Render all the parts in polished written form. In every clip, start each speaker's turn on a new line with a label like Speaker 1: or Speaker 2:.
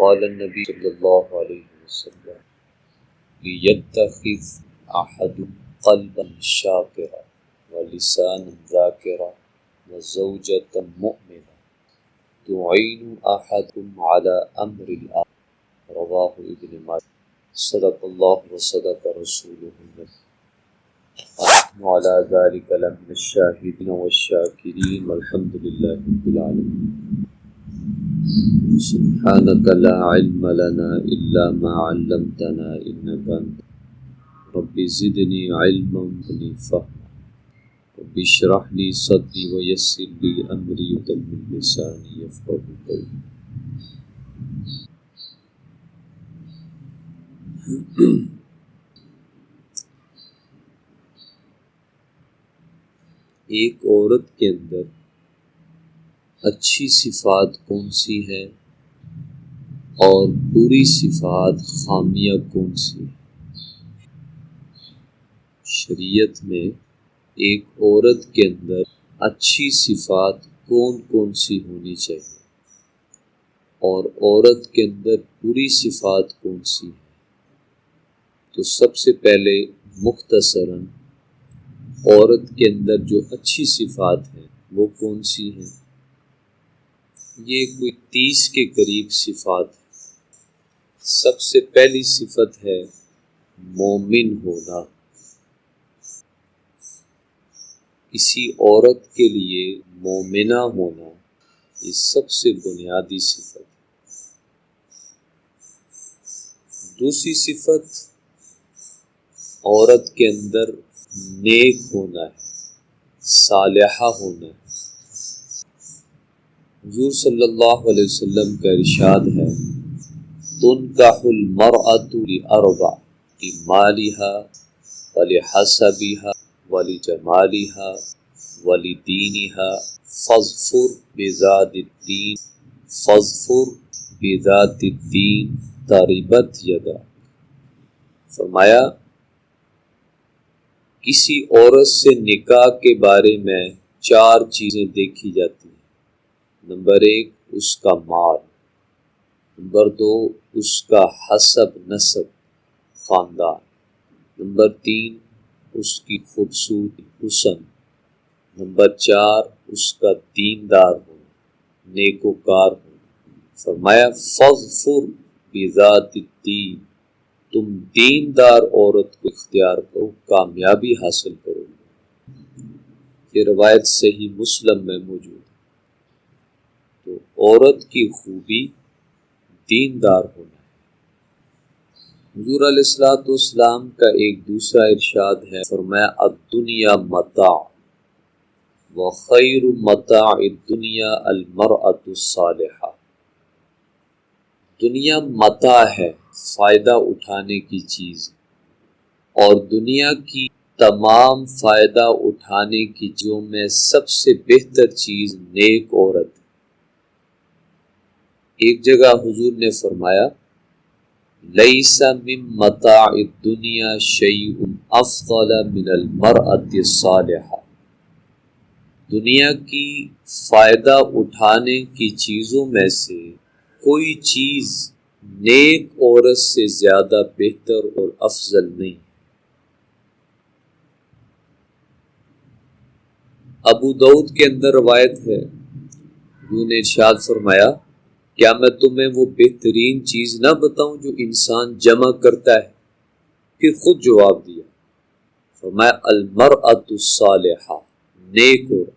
Speaker 1: قال النبی صلی اللہ علیہ وسلم لِيَتَّخِذْ أَحَدٌ قَلْبًا شَاكِرًا وَلِسَانًا ذَاكِرًا وَزَوْجَةً مُؤْمِنَةً تُعِينُ أَحَدُكُمْ عَلَى أَمْرِ الْآخَرِ رواہ ابن ماجہ۔ صدق اللہ وصدق رسولہ النبی ونحن علی ذلک لمن الشاہدین والشاکرین والحمد للہ رب العالمین۔ سبحانک لا علم لنا الا ما علمتنا انک انت رب زدنی علما وزدنی فہما رب اشرح لی صدری ویسر لی امری وتمم لسانی یفقهوا قولی۔ ایک عورت کے اندر اچھی صفات کون سی ہے اور بری صفات خامیاں کون سی ہیں؟ شریعت میں ایک عورت کے اندر اچھی صفات کون کون سی ہونی چاہیے اور عورت کے اندر بری صفات کون سی ہیں؟ تو سب سے پہلے مختصراً عورت کے اندر جو اچھی صفات ہیں وہ کون سی ہیں؟ یہ کوئی 30 کے قریب صفات ہیں۔ سب سے پہلی صفت ہے مومن ہونا۔ کسی عورت کے لیے مومنہ ہونا یہ سب سے بنیادی صفت ہے۔ دوسری صفت عورت کے اندر نیک ہونا ہے، صالحہ ہونا ہے۔ حضور صلی اللہ علیہ وسلم کا ارشاد ہے تنکح المرأة لأربع لمالها ولحسبها ولجمالها ولدینها فاظفر بذات الدین تربت یدا۔ فرمایا کسی عورت سے نکاح کے بارے میں 4 چیزیں دیکھی جاتی ہیں۔ نمبر 1 اس کا مال، نمبر 2 اس کا حسب نسب خاندان، نمبر 3 اس کی خوبصورتی حسن، نمبر 4 اس کا دیندار ہونا، نیکوکار ہونا۔ فرمایا فاظفر بذات الدین، تم دیندار عورت کو اختیار کرو، کامیابی حاصل کرو۔ یہ روایت صحیح مسلم میں موجود ہے۔ تو عورت کی خوبی دیندار ہونا ہے۔ حضور علیہ السلام کا ایک دوسرا ارشاد ہے، فرمایا الدنیا متاع وخیر متاع الدنیا المرأة الصالحہ۔ دنیا متاع ہے، فائدہ اٹھانے کی چیز، اور دنیا کی تمام فائدہ اٹھانے کی چیزوں میں سب سے بہتر چیز نیک عورت ہے۔ ایک جگہ حضور نے فرمایا لیس من متاع الدنیا شیء افضل من المرأة الصالحہ۔ دنیا کی فائدہ اٹھانے کی چیزوں میں سے کوئی چیز نیک عورت سے زیادہ بہتر اور افضل نہیں۔ ابو داؤد کے اندر روایت ہے، حضور نے ارشاد فرمایا کیا میں تمہیں وہ بہترین چیز نہ بتاؤں جو انسان جمع کرتا ہے؟ پھر خود جواب دیا، فرمایا المرأة الصالحہ، نیک عورت۔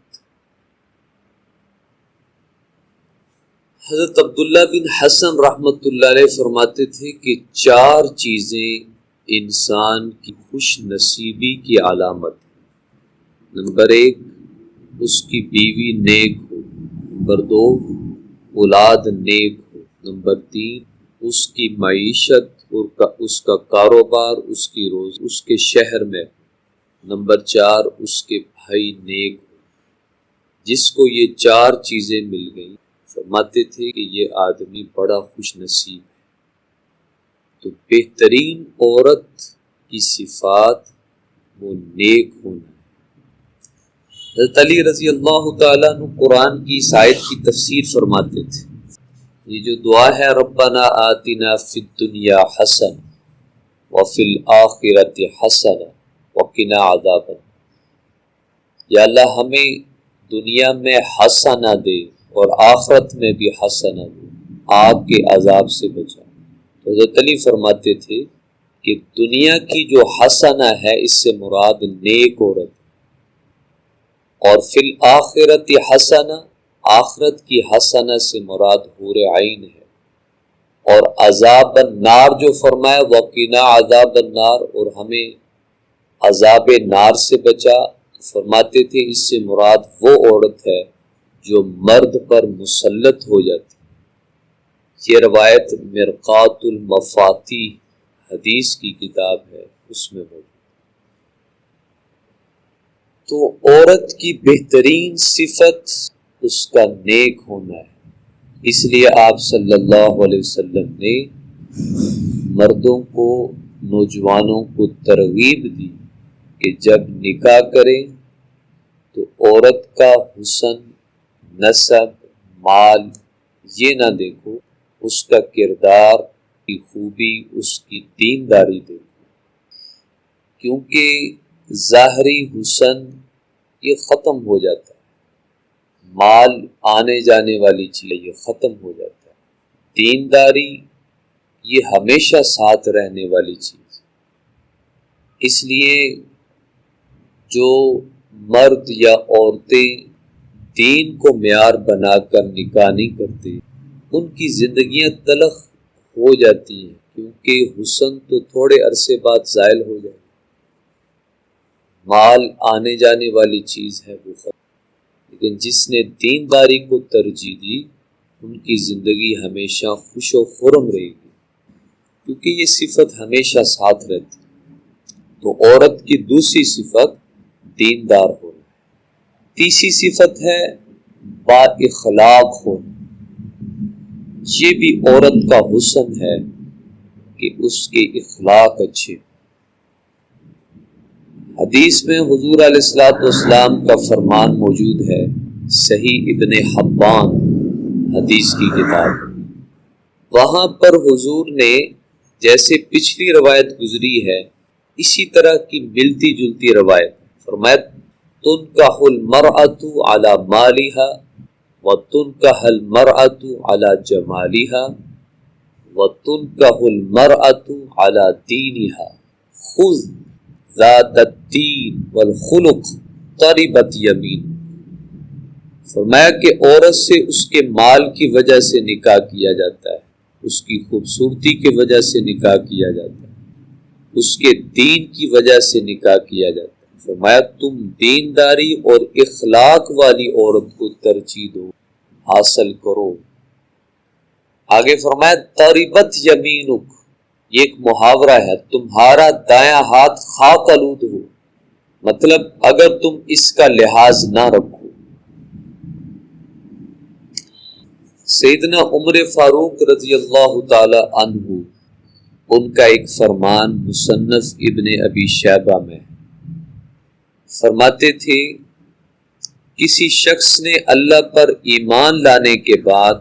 Speaker 1: حضرت عبداللہ بن حسن رحمۃ اللہ علیہ فرماتے تھے کہ 4 چیزیں انسان کی خوش نصیبی کی علامت ہیں۔ نمبر 1 اس کی بیوی نیک ہو، نمبر 2 اولاد نیک ہو، نمبر 3 اس کی معیشت اور اس کا کاروبار اس کی روز اس کے شہر میں، نمبر 4 اس کے بھائی نیک ہو۔ جس کو یہ 4 چیزیں مل گئیں فرماتے تھے کہ یہ آدمی بڑا خوش نصیب ہے۔ تو بہترین عورت کی صفات وہ نیک ہونا ہے۔ حضرت علی رضی اللہ تعالیٰ عنہ قرآن کی اس آیت کی تفسیر فرماتے تھے، یہ جو دعا ہے ربنا آتنا فی الدنیا حسن وفی الآخرۃ حسن وقنا عذاب النار، یا اللہ ہمیں دنیا میں حسنہ دے اور آخرت میں بھی حسنہ دے، آگ کے عذاب سے بچا۔ تو حضرت علی فرماتے تھے کہ دنیا کی جو حسنہ ہے اس سے مراد نیک عورت، اور فی الآخرۃ حسنہ، آخرت کی حسنہ سے مراد حور عین ہے، اور عذاب النار جو فرمایا وقنا عذاب النار، اور ہمیں عذاب نار سے بچا، فرماتے تھے اس سے مراد وہ عورت ہے جو مرد پر مسلط ہو جاتی۔ یہ روایت مرقات المفاتیح حدیث کی کتاب ہے، اس میں موجود۔ تو عورت کی بہترین صفت اس کا نیک ہونا ہے، اس لیے آپ صلی اللہ علیہ وسلم نے مردوں کو، نوجوانوں کو ترغیب دی کہ جب نکاح کریں تو عورت کا حسن، نسب، مال یہ نہ دیکھو، اس کا کردار کی خوبی، اس کی دینداری دیکھو، کیونکہ ظاہری حسن یہ ختم ہو جاتا ہے، مال آنے جانے والی چیز یہ ختم ہو جاتا ہے، دینداری یہ ہمیشہ ساتھ رہنے والی چیز۔ اس لیے جو مرد یا عورتیں دین کو معیار بنا کر نکاح نہیں کرتے، ان کی زندگیاں تلخ ہو جاتی ہیں، کیونکہ حسن تو تھوڑے عرصے بعد زائل ہو جائے، مال آنے جانے والی چیز ہے وہ ختم، لیکن جس نے دینداری کو ترجیح دی ان کی زندگی ہمیشہ خوش و خرم رہے گی، کیونکہ یہ صفت ہمیشہ ساتھ رہتی۔ تو عورت کی دوسری صفت دیندار ہونا، تیسری صفت ہے با اخلاق ہونا۔ یہ بھی عورت کا حسن ہے کہ اس کے اخلاق اچھے۔ حدیث میں حضور علیہ الصلوۃ والسلام کا فرمان موجود ہے، صحیح ابن حبان حدیث کی کتاب، وہاں پر حضور نے جیسے پچھلی روایت گزری ہے اسی طرح کی ملتی جلتی روایت فرمایا، تنکح المرأۃ علی مالها وتنکح المرأۃ علی جمالها وتنکح المرأۃ علی دینها خذ ذات الدین والخلق تربت یمین۔ فرمایا کہ عورت سے اس کے مال کی وجہ سے نکاح کیا جاتا ہے، اس کی خوبصورتی کی وجہ سے نکاح کیا جاتا ہے، اس کے دین کی وجہ سے نکاح کیا جاتا ہے۔ فرمایا تم دینداری اور اخلاق والی عورت کو ترجیح دو، حاصل کرو۔ آگے فرمایا تربت یمینک، یہ ایک محاورہ ہے، تمہارا دایاں ہاتھ خاک آلود ہو، مطلب اگر تم اس کا لحاظ نہ رکھو۔ سیدنا عمر فاروق رضی اللہ تعالی عنہ، ان کا ایک فرمان مصنف ابن ابی شیبہ میں فرماتے تھے، کسی شخص نے اللہ پر ایمان لانے کے بعد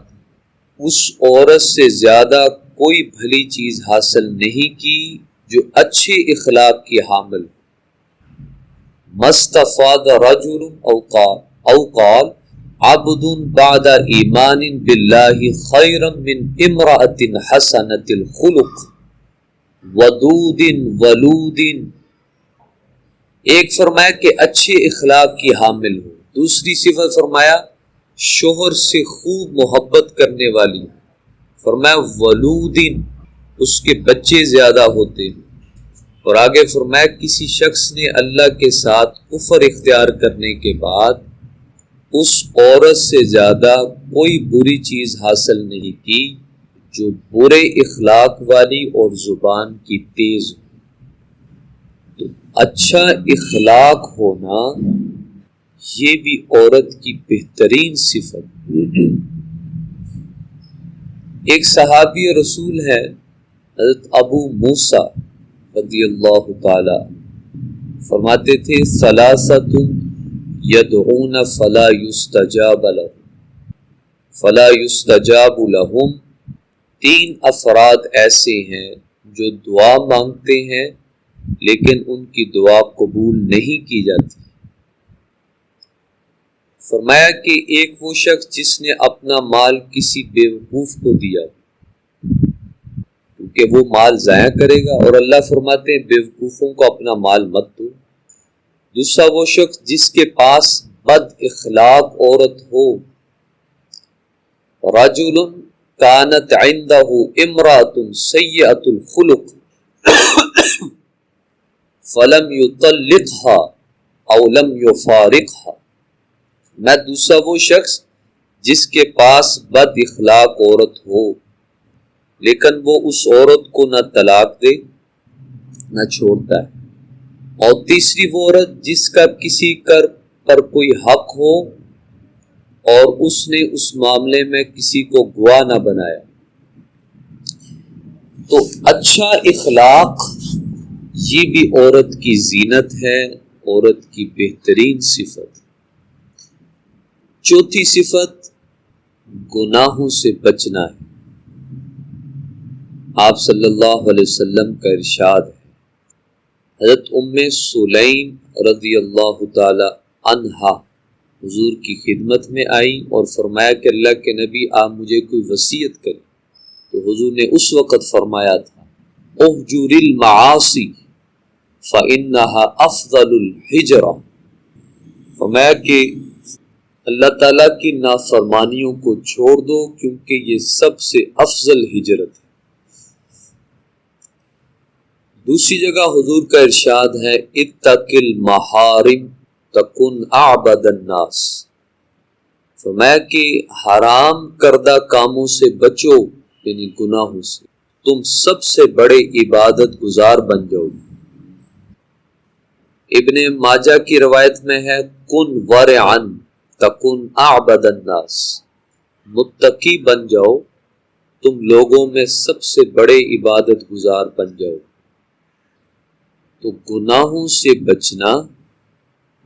Speaker 1: اس عورت سے زیادہ کوئی بھلی چیز حاصل نہیں کی جو اچھے اخلاق کی حامل ہو۔ مستفاد رجل او قال عبد بعد ایمان باللہ خیرا من امرأۃ حسنۃ الخلق ودود ولود۔ ایک فرمایا کہ اچھے اخلاق کی حامل ہو، دوسری صفت فرمایا شوہر سے خوب محبت کرنے والی، فرمایا ولود، اس کے بچے زیادہ ہوتے ہیں، اور آگے فرمایا کسی شخص نے اللہ کے ساتھ کفر اختیار کرنے کے بعد اس عورت سے زیادہ کوئی بری چیز حاصل نہیں کی جو برے اخلاق والی اور زبان کی تیز ہو۔ تو اچھا اخلاق ہونا یہ بھی عورت کی بہترین صفت۔ ایک صحابی رسول ہے حضرت ابو موسیٰ رضی اللہ تعالی، فرماتے تھے ثلاثۃ یدعون فلا یستجاب لهم 3 افراد ایسے ہیں جو دعا مانگتے ہیں لیکن ان کی دعا قبول نہیں کی جاتی۔ فرمایا کہ ایک وہ شخص جس نے اپنا مال کسی بیوقوف کو دیا کیونکہ وہ مال ضائع کرے گا، اور اللہ فرماتے ہیں بیوقوفوں کو اپنا مال مت دو۔ دوسرا وہ شخص جس کے پاس بد اخلاق عورت ہو، رجل کانت عنده امرأة سیئة الخلق فلم يطلقها او لم يفارقها۔ میں دوسرا وہ شخص جس کے پاس بد اخلاق عورت ہو لیکن وہ اس عورت کو نہ طلاق دے نہ چھوڑتا ہے، اور تیسری وہ عورت جس کا کسی پر کوئی حق ہو اور اس نے اس معاملے میں کسی کو گواہ نہ بنایا۔ تو اچھا اخلاق یہ بھی عورت کی زینت ہے، عورت کی بہترین صفت۔ چوتھی صفت گناہوں سے بچنا ہے۔ آپ صلی اللہ علیہ وسلم کا ارشاد ہے، حضرت سلیم رضی اللہ تعالی عنہا حضور کی خدمت میں آئی اور فرمایا کہ اللہ کے نبی آپ مجھے کوئی وصیت کریں، تو حضور نے اس وقت فرمایا تھا اہجر المعاصی فإنها افضل الحجرہ، فرمایا کہ اللہ تعالیٰ کی نافرمانیوں کو چھوڑ دو کیونکہ یہ سب سے افضل ہجرت ہے۔ دوسری جگہ حضور کا ارشاد ہے اتق المحارم تکن اعبد الناس، فرمایا کہ حرام کردہ کاموں سے بچو، یعنی گناہوں سے، تم سب سے بڑے عبادت گزار بن جاؤ۔ ابن ماجہ کی روایت میں ہے کن ورعا تکن اعبد الناس، متقی بن جاؤ تم لوگوں میں سب سے بڑے عبادت گزار بن جاؤ۔ تو گناہوں سے بچنا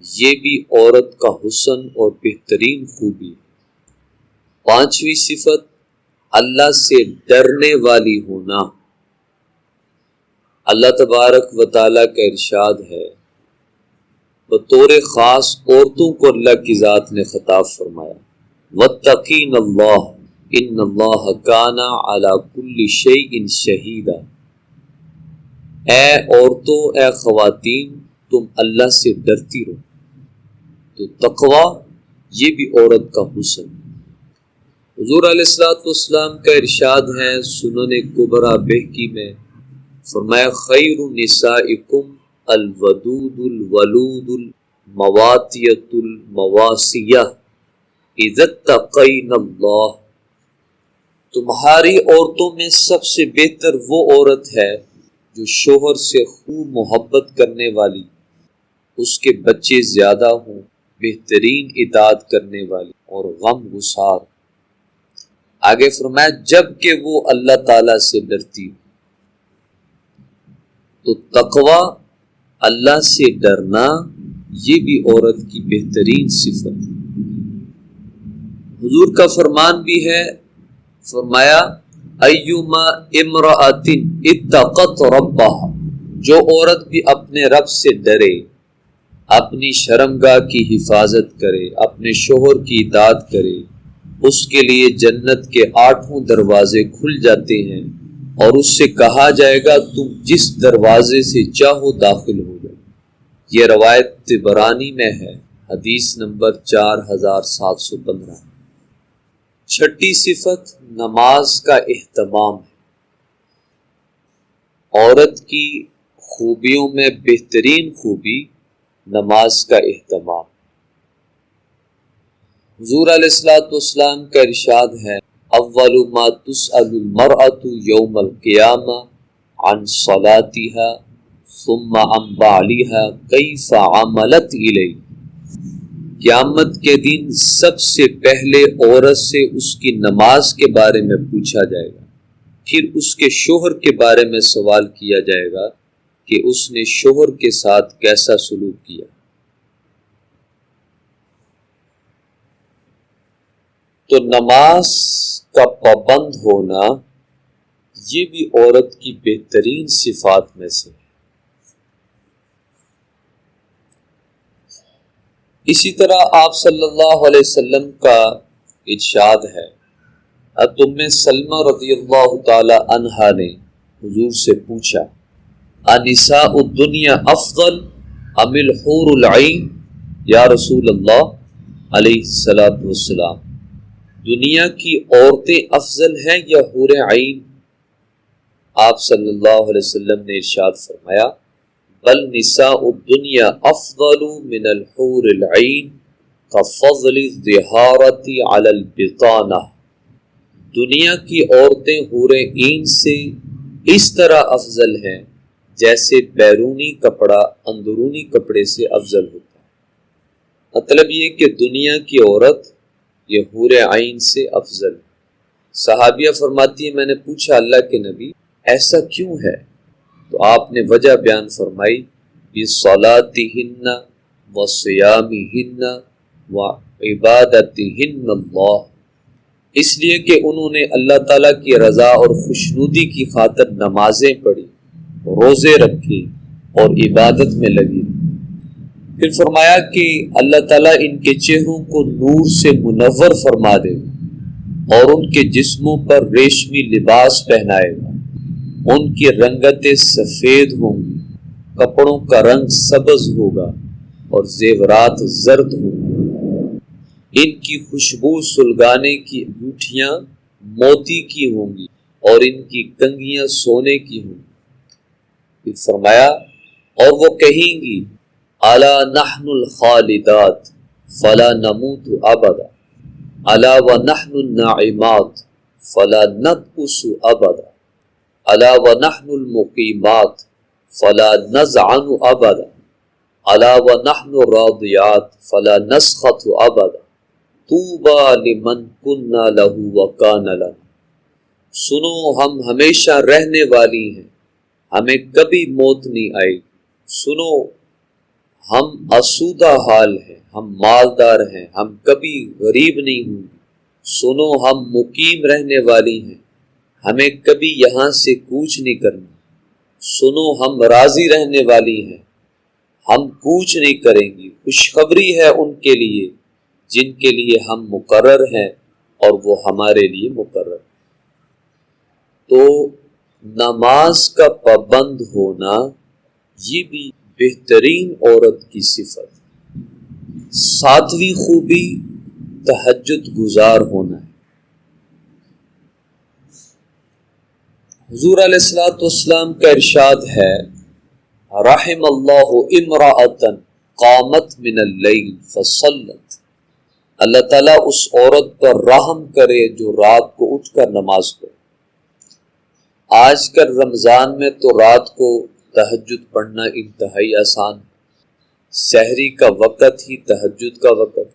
Speaker 1: یہ بھی عورت کا حسن اور بہترین خوبی ہے۔ پانچویں صفت اللہ سے ڈرنے والی ہونا۔ اللہ تبارک و تعالیٰ کا ارشاد ہے، بطور خاص عورتوں کو اللہ کی ذات نے خطاب فرمایا واتقین اللہ ان اللہ کان علی کل شیء شہیدا، اے عورتوں، اے خواتین، تم اللہ سے ڈرتی رہو۔ تو تقوی یہ بھی عورت کا حسن۔ حضور علیہ الصلوۃ والسلام کا ارشاد ہے سنن کبریٰ بہقی میں، فرمایا خیر نسائکم الودود الولود المواتیۃ المواسیہ اذا اتقین اللہ، تمہاری عورتوں میں سب سے بہتر وہ عورت ہے جو شوہر سے خوب محبت کرنے والی، اس کے بچے زیادہ ہوں، بہترین اطاعت کرنے والی اور غم گسار۔ آگے فرمایا جب کہ وہ اللہ تعالیٰ سے ڈرتی ہو۔ تو تقوی، اللہ سے ڈرنا، یہ بھی عورت کی بہترین صفت ہے۔ حضور کا فرمان بھی ہے، فرمایا ایما امرأۃ اتقت ربها، جو عورت بھی اپنے رب سے ڈرے، اپنی شرمگاہ کی حفاظت کرے، اپنے شوہر کی اطاعت کرے، اس کے لیے جنت کے 8 دروازے کھل جاتے ہیں اور اس سے کہا جائے گا تم جس دروازے سے چاہو داخل ہو جاؤ۔ یہ روایت طبرانی میں ہے، حدیث نمبر 4715۔ چھٹی صفت نماز کا اہتمام ہے۔ عورت کی خوبیوں میں بہترین خوبی نماز کا اہتمام۔ حضور علیہ الصلوۃ والسلام کا ارشاد ہے اول ما تسأل المرأة یوم القیامہ عن صلاتها ثم عن بعلها کیف عملت الیہ، قیامت کے دن سب سے پہلے عورت سے اس کی نماز کے بارے میں پوچھا جائے گا، پھر اس کے شوہر کے بارے میں سوال کیا جائے گا کہ اس نے شوہر کے ساتھ کیسا سلوک کیا۔ تو نماز کا پابند ہونا یہ بھی عورت کی بہترین صفات میں سے ہے۔ اسی طرح آپ صلی اللہ علیہ وسلم کا ارشاد ہے، ام سلمہ رضی اللہ تعالی عنہا نے حضور سے پوچھا، انساء الدنیا افضل ام الحور العین؟ یا رسول اللہ علیہ الصلوۃ والسلام، دنیا کی عورتیں افضل ہیں یا حور عین؟ آپ صلی اللہ علیہ وسلم نے ارشاد فرمایا، بل نساء الدنیا افضل من الحور العین كفضل الظہارۃ علی البطانہ، دنیا کی عورتیں حور عین سے اس طرح افضل ہیں جیسے بیرونی کپڑا اندرونی کپڑے سے افضل ہوتا ہے۔ مطلب یہ کہ دنیا کی عورت یہ حور عین سے افضل ہے۔ صحابیہ فرماتی ہے، میں نے پوچھا اللہ کے نبی ایسا کیوں ہے؟ تو آپ نے وجہ بیان فرمائی، بِصَلَاتِهِنَّ وَصِيَامِهِنَّ وَعِبَادَتِهِنَّ اللَّهِ، اس لیے کہ انہوں نے اللہ تعالیٰ کی رضا اور خوشنودی کی خاطر نمازیں پڑھی، روزے رکھے اور عبادت میں لگی۔ پھر فرمایا کہ اللہ تعالیٰ ان کے چہروں کو نور سے منور فرما دے گا اور ان کے جسموں پر ریشمی لباس پہنائے گا، ان کی رنگتیں سفید ہوں گی، کپڑوں کا رنگ سبز ہوگا اور زیورات زرد ہوں گے، ان کی خوشبو سلگانے کی انگوٹھیاں موتی کی ہوں گی اور ان کی کنگھیاں سونے کی ہوں گی۔ پھر فرمایا، اور وہ کہیں گی، الا نحن الخالدات فلا نموت ابدا، الا ونحن الناعمات فلا نبؤس ابدا، الا ونحن المقیمات فلا نزعن ابدا، الا ونحن الراضیات فلا نسخط ابدا، طوبى لمن كنا له وكان لنا، سنو ہم ہمیشہ رہنے والی ہیں، ہمیں کبھی موت نہیں آئی، سنو ہم آسودہ حال ہیں، ہم مالدار ہیں، ہم کبھی غریب نہیں ہوں گے، سنو ہم مقیم رہنے والی ہیں، ہمیں کبھی یہاں سے کوچ نہیں کرنا، سنو ہم راضی رہنے والی ہیں، ہم کوچ نہیں کریں گی، خوشخبری ہے ان کے لیے جن کے لیے ہم مقرر ہیں اور وہ ہمارے لیے مقرر۔ تو نماز کا پابند ہونا یہ بھی بہترین عورت کی صفت۔ ساتویں خوبی تہجد گزار ہونا ہے۔ حضور علیہ الصلوۃ والسلام کا ارشاد ہے، رحم اللہ امرأۃ قامت من اللیل فصلت، اللہ تعالیٰ اس عورت پر رحم کرے جو رات کو اٹھ کر نماز پڑھے۔ آج کل رمضان میں تو رات کو تہجد پڑھنا انتہائی آسان ہے، سحری کا وقت ہی تہجد کا وقت،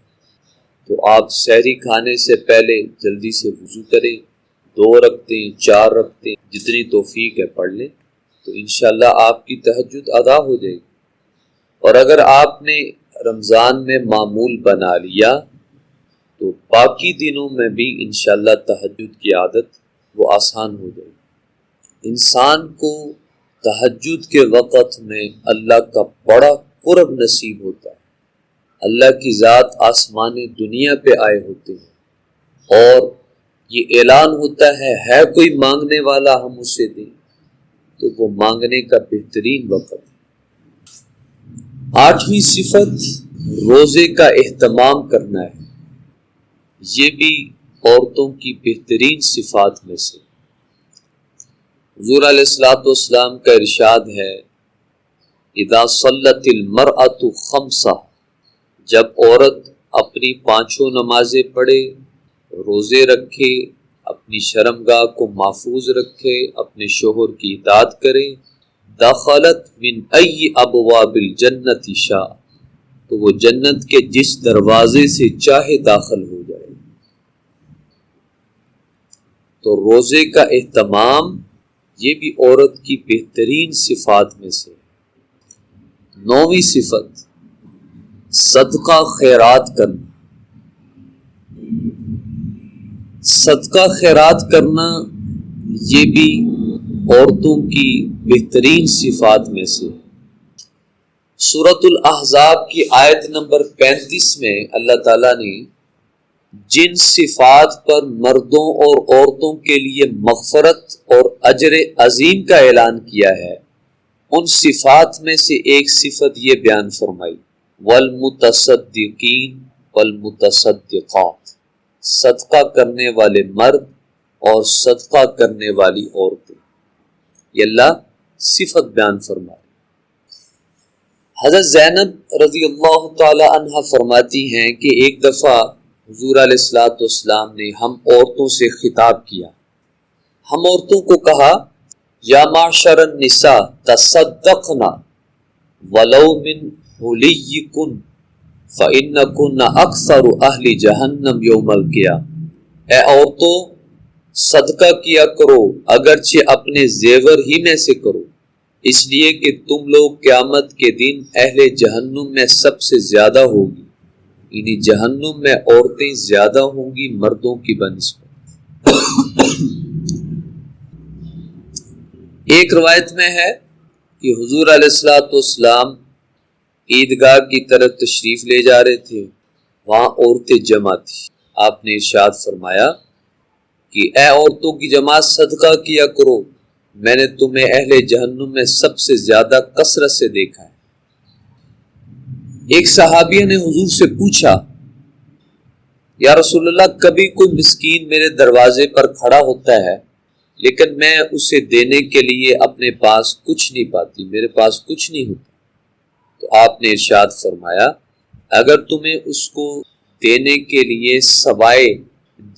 Speaker 1: تو آپ سحری کھانے سے پہلے جلدی سے وضو کریں، 2 رکعتیں 4 رکعتیں جتنی توفیق ہے پڑھ لیں، تو انشاءاللہ آپ کی تہجد ادا ہو جائے گی۔ اور اگر آپ نے رمضان میں معمول بنا لیا تو باقی دنوں میں بھی انشاءاللہ تہجد کی عادت وہ آسان ہو جائے گی۔ انسان کو تہجد کے وقت میں اللہ کا بڑا قرب نصیب ہوتا ہے، اللہ کی ذات آسمان دنیا پہ آئے ہوتے ہیں اور یہ اعلان ہوتا ہے کوئی مانگنے والا ہم اسے دیں، تو وہ مانگنے کا بہترین وقت ہے۔ 8ویں صفت روزے کا اہتمام کرنا ہے، یہ بھی عورتوں کی بہترین صفات میں سے۔ حضور علیہ الصلوۃ والسلام کا ارشاد ہے، اذا صلت المرأة خمسہ، جب عورت اپنی 5 نمازیں پڑھے، روزے رکھے، اپنی شرمگاہ کو محفوظ رکھے، اپنے شوہر کی اطاعت کرے، دخلت من ای ابواب الجنت شاء، تو وہ جنت کے جس دروازے سے چاہے داخل ہو جائے۔ تو روزے کا اہتمام یہ بھی عورت کی بہترین صفات میں سے۔ 9ویں صفت صدقہ خیرات کرنا۔ صدقہ خیرات کرنا یہ بھی عورتوں کی بہترین صفات میں سے ہے۔ سورۃ الاحزاب کی آیت نمبر 35 میں اللہ تعالیٰ نے جن صفات پر مردوں اور عورتوں کے لیے مغفرت اور اجر عظیم کا اعلان کیا ہے، ان صفات میں سے ایک صفت یہ بیان فرمائی، والمتصدقین والمتصدقات، صدقہ کرنے والے مرد اور صدقہ کرنے والی عورتیں، یہ اللہ صفت بیان فرمائی۔ حضرت زینب رضی اللہ تعالی عنہ فرماتی ہیں کہ ایک دفعہ حضور علیہ الصلوۃ والسلام نے ہم عورتوں سے خطاب کیا، ہم عورتوں کو کہا، یا معشر النساء تصدقنا ولو من حلیکن فإنکن اکثر اہل جہنم یوم القیامہ، اے عورتوں صدقہ کیا کرو اگرچہ اپنے زیور ہی میں سے کرو، اس لیے کہ تم لوگ قیامت کے دن اہل جہنم میں سب سے زیادہ ہوگی، یعنی جہنم میں عورتیں زیادہ ہوں گی مردوں کی بنسبت۔ ایک روایت میں ہے کہ حضور علیہ الصلوۃ والسلام عیدگاہ کی طرف تشریف لے جا رہے تھے، وہاں عورتیں جمع تھی، آپ نے ارشاد فرمایا کہ اے عورتوں کی جماعت صدقہ کیا کرو، میں نے تمہیں اہل جہنم میں سب سے زیادہ کثرت سے دیکھا ہے۔ ایک صحابیہ نے حضور سے پوچھا، یا رسول اللہ، کبھی کوئی مسکین میرے دروازے پر کھڑا ہوتا ہے لیکن میں اسے دینے کے لیے اپنے پاس کچھ نہیں پاتی، میرے پاس کچھ نہیں ہوتا، تو آپ نے ارشاد فرمایا، اگر تمہیں اس کو دینے کے لیے سوائے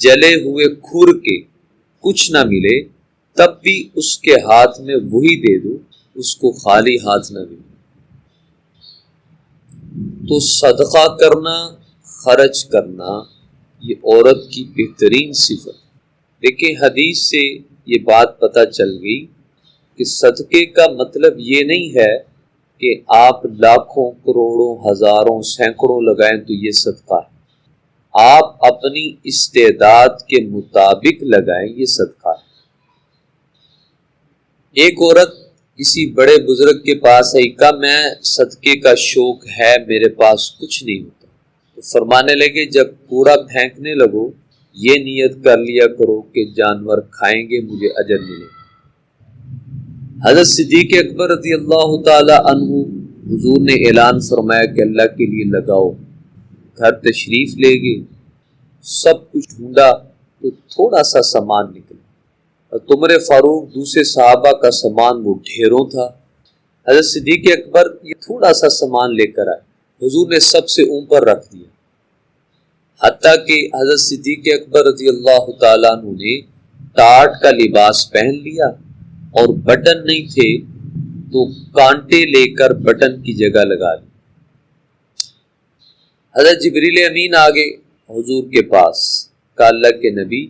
Speaker 1: جلے ہوئے کھر کے کچھ نہ ملے تب بھی اس کے ہاتھ میں وہی دے دو، اس کو خالی ہاتھ نہ ملے۔ تو صدقہ کرنا، خرچ کرنا، یہ عورت کی بہترین صفت۔ دیکھیں حدیث سے یہ بات پتہ چل گئی کہ صدقے کا مطلب یہ نہیں ہے کہ آپ لاکھوں، کروڑوں، ہزاروں، سینکڑوں لگائیں تو یہ صدقہ ہے، آپ اپنی استعداد کے مطابق لگائیں، یہ صدقہ ہے۔ ایک عورت کسی بڑے بزرگ کے پاس آئی، کہا میں صدقے کا شوق ہے، میرے پاس کچھ نہیں ہوتا، تو فرمانے لگے جب کوڑا پھینکنے لگو یہ نیت کر لیا کرو کہ جانور کھائیں گے مجھے اجر ملے گا۔ حضرت صدیق اکبر رضی اللہ تعالی عنہ حضور نے اعلان فرمایا کہ اللہ کے لیے لگاؤ، گھر تشریف لے گئے، سب کچھ ڈھونڈا تو تھوڑا سا سامان نکلا، اور عمر فاروق دوسرے صحابہ کا سامان وہ ڈھیروں تھا، حضرت صدیق اکبر یہ تھوڑا سا سامان لے کر آئے، حضور نے سب سے اوپر رکھ دیا، حتیٰ کہ حضرت صدیق اکبر رضی اللہ تعالیٰ عنہ نے ٹاٹ کا لباس پہن لیا اور بٹن نہیں تھے تو کانٹے لے کر بٹن کی جگہ لگا لی۔ حضرت جبریل امین آگے حضور کے پاس، کہا اللہ کے نبی،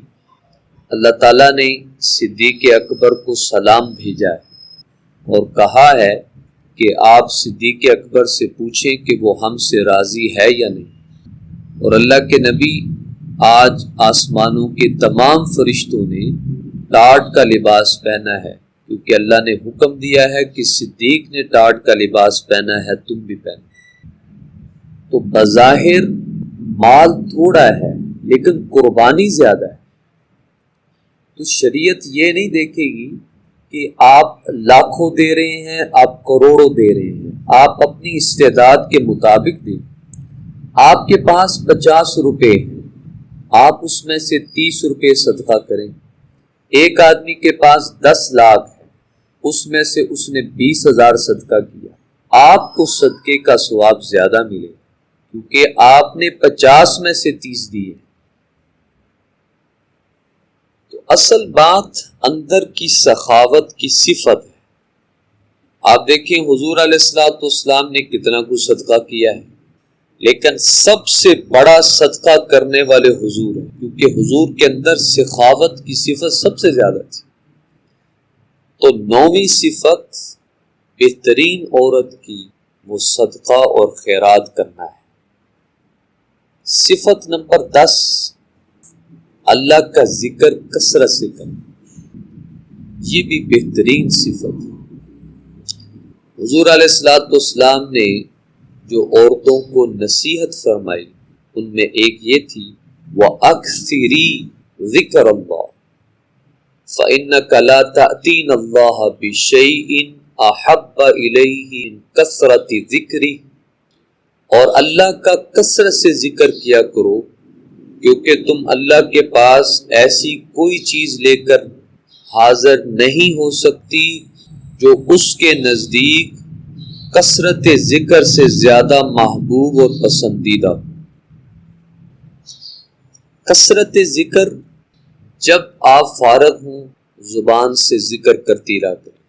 Speaker 1: اللہ تعالیٰ نے صدیق اکبر کو سلام بھیجا ہے اور کہا ہے کہ آپ صدیق اکبر سے پوچھیں کہ وہ ہم سے راضی ہے یا نہیں، اور اللہ کے نبی آج آسمانوں کے تمام فرشتوں نے ٹاٹ کا لباس پہنا ہے، کیونکہ اللہ نے حکم دیا ہے کہ صدیق نے ٹاٹ کا لباس پہنا ہے، تم بھی پہنو۔ تو بظاہر مال تھوڑا ہے لیکن قربانی زیادہ ہے، تو شریعت یہ نہیں دیکھے گی کہ آپ لاکھوں دے رہے ہیں، آپ کروڑوں دے رہے ہیں، آپ اپنی استعداد کے مطابق دیں۔ آپ کے پاس 50 روپے ہیں، آپ اس میں سے 30 روپے صدقہ کریں۔ ایک آدمی کے پاس 10 لاکھ ہے، اس میں سے اس نے 20,000 صدقہ کیا، آپ کو صدقے کا ثواب زیادہ ملے کیونکہ آپ نے 50 میں سے 30 دیے۔ تو اصل بات اندر کی سخاوت کی صفت ہے۔ آپ دیکھیں حضور علیہ الصلوۃ والسلام نے کتنا کچھ صدقہ کیا ہے، لیکن سب سے بڑا صدقہ کرنے والے حضور ہیں، کیونکہ حضور کے اندر سخاوت کی صفت سب سے زیادہ تھی۔ تو 9ویں صفت بہترین عورت کی وہ صدقہ اور خیرات کرنا ہے۔ صفت نمبر 10، اللہ کا ذکر کثرت سے کرنا۔ یہ بھی بہترین صفت ہے۔ حضور علیہ السلام نے جو عورتوں کو نصیحت فرمائی ان میں ایک یہ تھی وَأَكْثِرِي ذِكْرَ اللَّهِ فَإِنَّكَ لَا تَأْتِينَ اللَّهَ بِشَيْءٍ أَحَبَّ إِلَيْهِ مِن كَثْرَةِ ذِكْرِهِ، اور اللہ کا کثرت سے ذکر کیا کرو کیونکہ تم اللہ کے پاس ایسی کوئی چیز لے کر حاضر نہیں ہو سکتی جو اس کے نزدیک کثرت ذکر سے زیادہ محبوب اور پسندیدہ۔ کثرت ذکر، جب آپ فارغ ہوں زبان سے ذکر کرتی رہا کریں،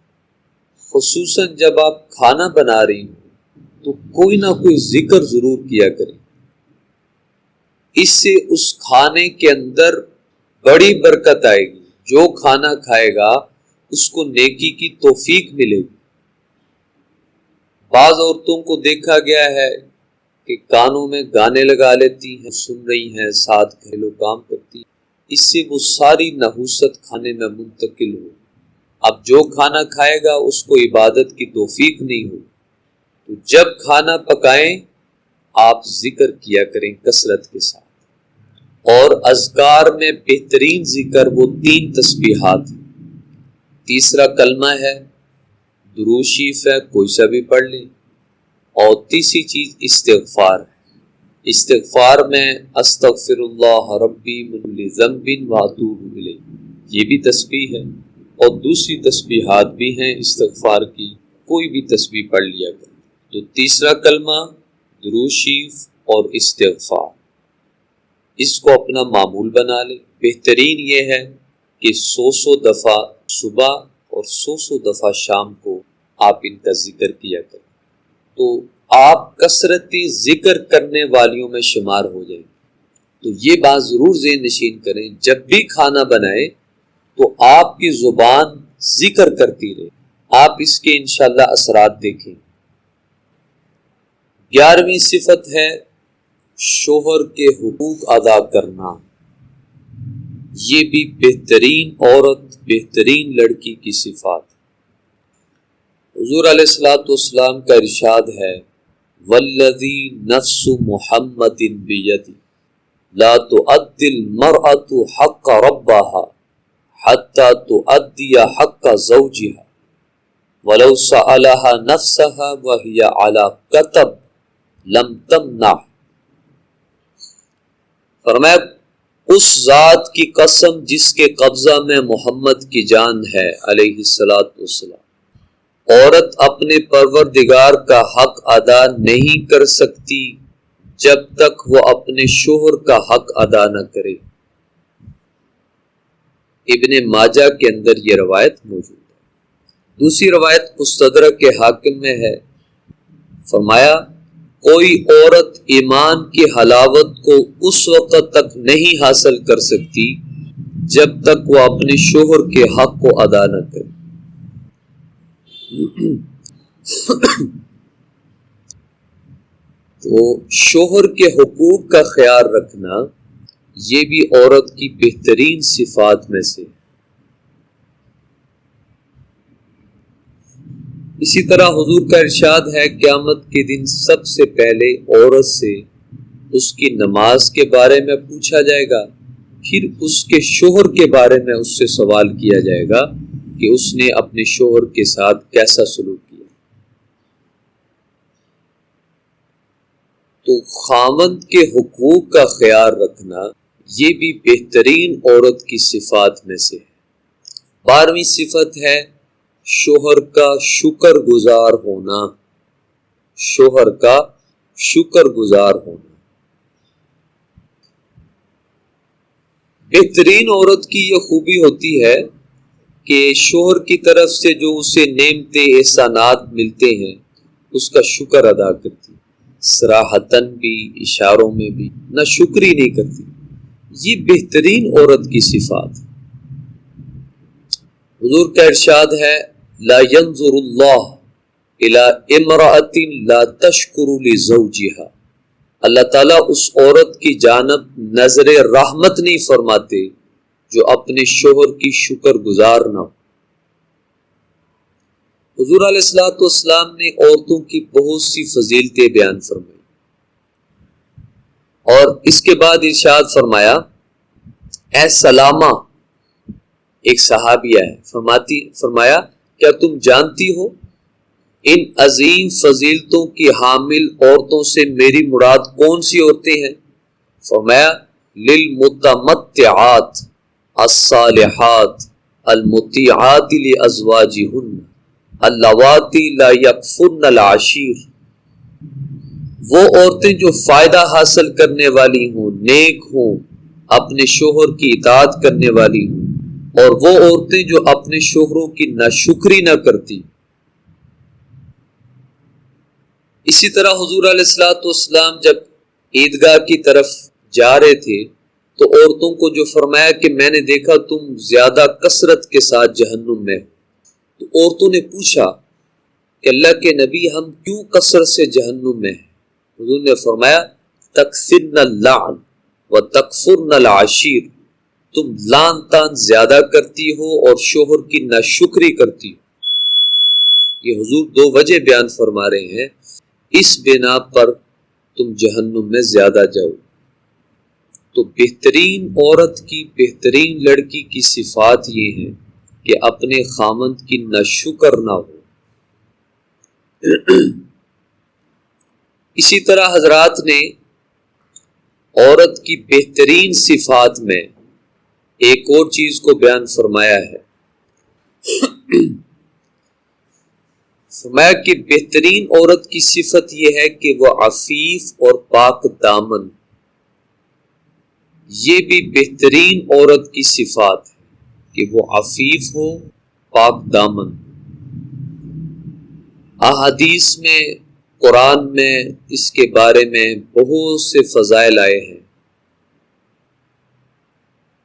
Speaker 1: خصوصاً جب آپ کھانا بنا رہی ہوں تو کوئی نہ کوئی ذکر ضرور کیا کریں، اس سے اس کھانے کے اندر بڑی برکت آئے گی، جو کھانا کھائے گا اس کو نیکی کی توفیق ملے گی۔ بعض عورتوں کو دیکھا گیا ہے کہ کانوں میں گانے لگا لیتی ہیں، سن رہی ہیں، ساتھ گھریلو کام کرتی ہیں، اس سے وہ ساری نحوست کھانے میں منتقل ہو۔ اب جو کھانا کھائے گا اس کو عبادت کی توفیق نہیں ہو، تو جب کھانا پکائیں آپ ذکر کیا کریں کثرت کے ساتھ۔ اور اذکار میں بہترین ذکر وہ 3 تسبیحات ہیں۔ تیسرا کلمہ ہے، درود شریف ہے، کوئی سا بھی پڑھ لیں، اور تیسری چیز استغفار ہے۔ استغفار میں استغفر اللہ ربی من کل ذنب واتوب الیہ، یہ بھی تسبیح ہے، اور دوسری تسبیحات بھی ہیں استغفار کی، کوئی بھی تسبیح پڑھ لیا کریں۔ تو تیسرا کلمہ، درود شریف اور استغفار، اس کو اپنا معمول بنا لیں۔ بہترین یہ ہے کہ 100 دفعہ صبح اور 100 دفعہ شام کو آپ ان کا ذکر کیا کریں، تو آپ کثرتی ذکر کرنے والیوں میں شمار ہو جائیں گے۔ تو یہ بات ضرور ذہن نشین کریں، جب بھی کھانا بنائیں تو آپ کی زبان ذکر کرتی رہے، آپ اس کے انشاءاللہ اثرات دیکھیں۔ 11ویں صفت ہے شوہر کے حقوق ادا کرنا، یہ بھی بہترین عورت، بہترین لڑکی کی صفات۔ حضور علیہ السلام کا ارشاد ہے والذی نفس محمد بیدی لا تؤدی المرأة حق ربها حتی تؤدی حق زوجها ولو سألها نفسها وهي على کتب لم تمنع۔ فرمایا اس ذات کی قسم جس کے قبضہ میں محمد کی جان ہے علیہ السلام، عورت اپنے پروردگار کا حق ادا نہیں کر سکتی جب تک وہ اپنے شوہر کا حق ادا نہ کرے۔ ابن ماجہ کے اندر یہ روایت موجود ہے۔ دوسری روایت مستدرک کے حاکم میں ہے، فرمایا کوئی عورت ایمان کی حلاوت کو اس وقت تک نہیں حاصل کر سکتی جب تک وہ اپنے شوہر کے حق کو ادا نہ کرے۔ تو شوہر کے حقوق کا خیال رکھنا یہ بھی عورت کی بہترین صفات میں سے۔ اسی طرح حضور کا ارشاد ہے قیامت کے دن سب سے پہلے عورت سے اس کی نماز کے بارے میں پوچھا جائے گا، پھر اس کے شوہر کے بارے میں اس سے سوال کیا جائے گا کہ اس نے اپنے شوہر کے ساتھ کیسا سلوک کیا۔ تو خاوند کے حقوق کا خیال رکھنا یہ بھی بہترین عورت کی صفات میں سے ہے۔ 12ویں صفت ہے شوہر کا شکر گزار ہونا، شوہر کا شکر گزار ہونا۔ بہترین عورت کی یہ خوبی ہوتی ہے کہ شوہر کی طرف سے جو اسے نعمتیں احسانات ملتے ہیں اس کا شکر ادا کرتی، صراحتاً بھی اشاروں میں بھی، نہ شکری نہیں کرتی۔ یہ بہترین عورت کی صفات۔ حضور کا ارشاد ہے لا ينظر اللہ الى امرأة لا تشکر لزوجها، اللہ تعالیٰ اس عورت کی جانب نظر رحمت نہیں فرماتے جو اپنے شوہر کی شکر گزار نہ ہو۔ حضور علیہ الصلوۃ والسلام نے عورتوں کی بہت سی فضیلتیں بیان فرمائی، اور اس کے بعد ارشاد فرمایا، اے سلامہ، ایک صحابیہ ہے، فرمایا کیا تم جانتی ہو ان عظیم فضیلتوں کی حامل عورتوں سے میری مراد کون سی عورتیں ہیں؟ فرمایا للمتمتعات الصالحات المطیعات لازواجہن اللواتی لا یکفرن العشیر، وہ عورتیں جو فائدہ حاصل کرنے والی ہوں، نیک ہوں، اپنے شوہر کی اطاعت کرنے والی ہوں، اور وہ عورتیں جو اپنے شوہروں کی ناشکری نہ کرتی۔ اسی طرح حضور علیہ الصلوۃ والسلام جب عیدگاہ کی طرف جا رہے تھے تو عورتوں کو جو فرمایا کہ میں نے دیکھا تم زیادہ کثرت کے ساتھ جہنم میں ہو، تو عورتوں نے پوچھا کہ اللہ کے نبی ہم کیوں کثرت سے جہنم میں ہیں؟ حضور نے فرمایا تکثرن اللعن و تکفرن العشیر، تم لعن تان زیادہ کرتی ہو اور شوہر کی ناشکری کرتی ہو۔ یہ حضور دو وجہ بیان فرما رہے ہیں، اس بنا پر تم جہنم میں زیادہ جاؤ۔ تو بہترین عورت کی، بہترین لڑکی کی صفات یہ ہیں کہ اپنے خامند کی ناشکر نہ ہو۔ اسی طرح حضرات نے عورت کی بہترین صفات میں ایک اور چیز کو بیان فرمایا ہے، فرمایا کہ بہترین عورت کی صفت یہ ہے کہ وہ عفیف اور پاک دامن، یہ بھی بہترین عورت کی صفات ہے کہ وہ عفیف ہو، پاک دامن۔ احادیث میں، قرآن میں اس کے بارے میں بہت سے فضائل آئے ہیں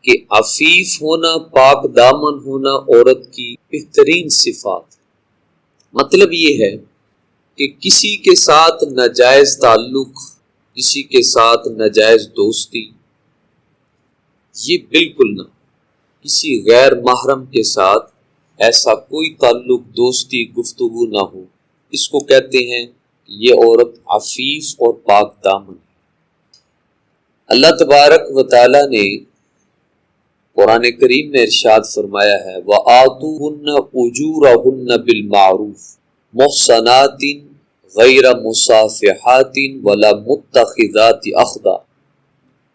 Speaker 1: کہ عفیف ہونا، پاک دامن ہونا عورت کی بہترین صفات۔ مطلب یہ ہے کہ کسی کے ساتھ ناجائز تعلق، کسی کے ساتھ ناجائز دوستی، یہ بالکل نہ، کسی غیر محرم کے ساتھ ایسا کوئی تعلق، دوستی، گفتگو نہ ہو، اس کو کہتے ہیں کہ یہ عورت عفیف اور پاک دامن ہے۔ اللہ تبارک و تعالی نے قرآن کریم میں ارشاد فرمایا ہے وَآتُوهُنَّ أُجُورَهُنَّ بِالْمَعْرُوفِ مُحْصَنَاتٍ غَيْرَ مُصَافِحَاتٍ وَلَا مُتَّخِذَاتِ أَخْدَانٍ،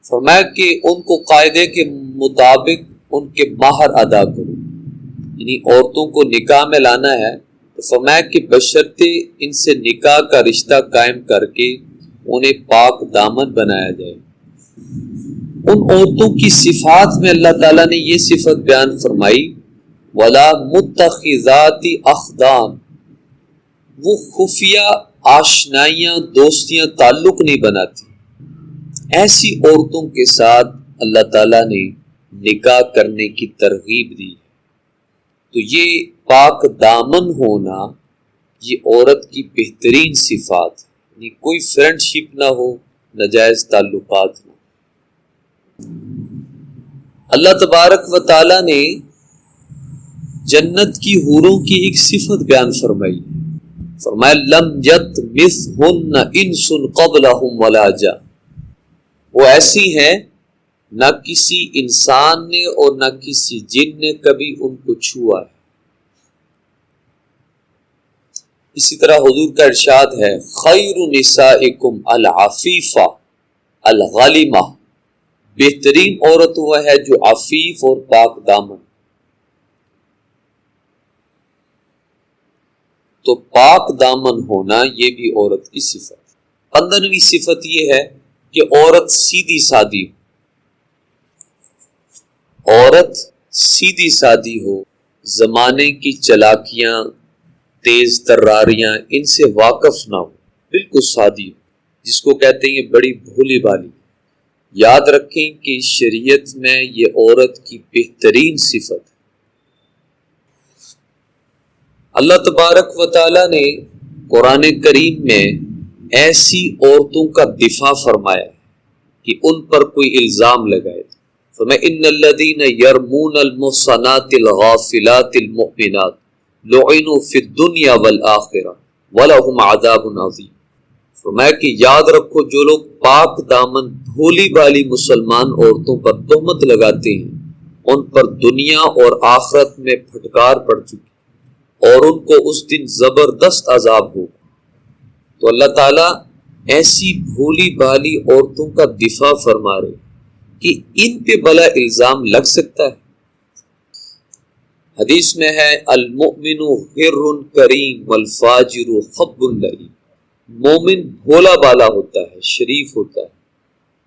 Speaker 1: فرمایا کہ ان کو قاعدے کے مطابق ان کے مہر ادا کرو، یعنی عورتوں کو نکاح میں لانا ہے تو فرمایا کہ بشرطے ان سے نکاح کا رشتہ قائم کر کے انہیں پاک دامن بنایا جائے۔ ان عورتوں کی صفات میں اللہ تعالیٰ نے یہ صفت بیان فرمائی وَلَا مُتَّخِذَاتِ أَخْدَانٍ، وہ خفیہ آشنائیاں، دوستیاں، تعلق نہیں بناتی۔ ایسی عورتوں کے ساتھ اللہ تعالیٰ نے نکاح کرنے کی ترغیب دی۔ تو یہ پاک دامن ہونا یہ عورت کی بہترین صفات ہے، یعنی کوئی فرینڈ شپ نہ ہو، ناجائز تعلقات ہو۔ اللہ تبارک و تعالی نے جنت کی حوروں کی ایک صفت بیان فرمائی، فرمایا لم یطمثہن انس قبلہم ولا جان، وہ ایسی ہیں نہ کسی انسان نے اور نہ کسی جن نے کبھی ان کو چھوا ہے۔ اسی طرح حضور کا ارشاد ہے خیر نسائکم العفیفہ الغالمہ، بہترین عورت وہ ہے جو عفیف اور پاک دامن۔ تو پاک دامن ہونا یہ بھی عورت کی صفت۔ 15ویں صفت یہ ہے کہ عورت سیدھی سادی ہو، عورت سیدھی سادی ہو، زمانے کی چلاکیاں، تیز تراریاں ان سے واقف نہ ہو، بالکل سادی ہو، جس کو کہتے ہیں بڑی بھولی بالی۔ یاد رکھیں کہ شریعت میں یہ عورت کی بہترین صفت ہے۔ اللہ تبارک و تعالی نے قرآن کریم میں ایسی عورتوں کا دفاع فرمایا کہ ان پر کوئی الزام لگائے، فرمایا ان الذین یرمون المحصنات الغافلات المؤمنات لعنوا فی الدنیا والآخرہ ولہم عذاب عظیم۔ فرمایا کہ یاد رکھو جو لوگ پاک دامن بھولی بھالی مسلمان عورتوں پر تہمت لگاتے ہیں ان پر دنیا اور آخرت میں پھٹکار پڑ چکی اور ان کو اس دن زبردست عذاب ہوگا۔ تو اللہ تعالیٰ ایسی بھولی بھالی عورتوں کا دفاع فرما رہے کہ ان پہ بلا الزام لگ سکتا ہے۔ حدیث میں ہے المؤمن غر کریم والفاجر خب لئیم، مومن بھولا بالا ہوتا ہے، شریف ہوتا ہے،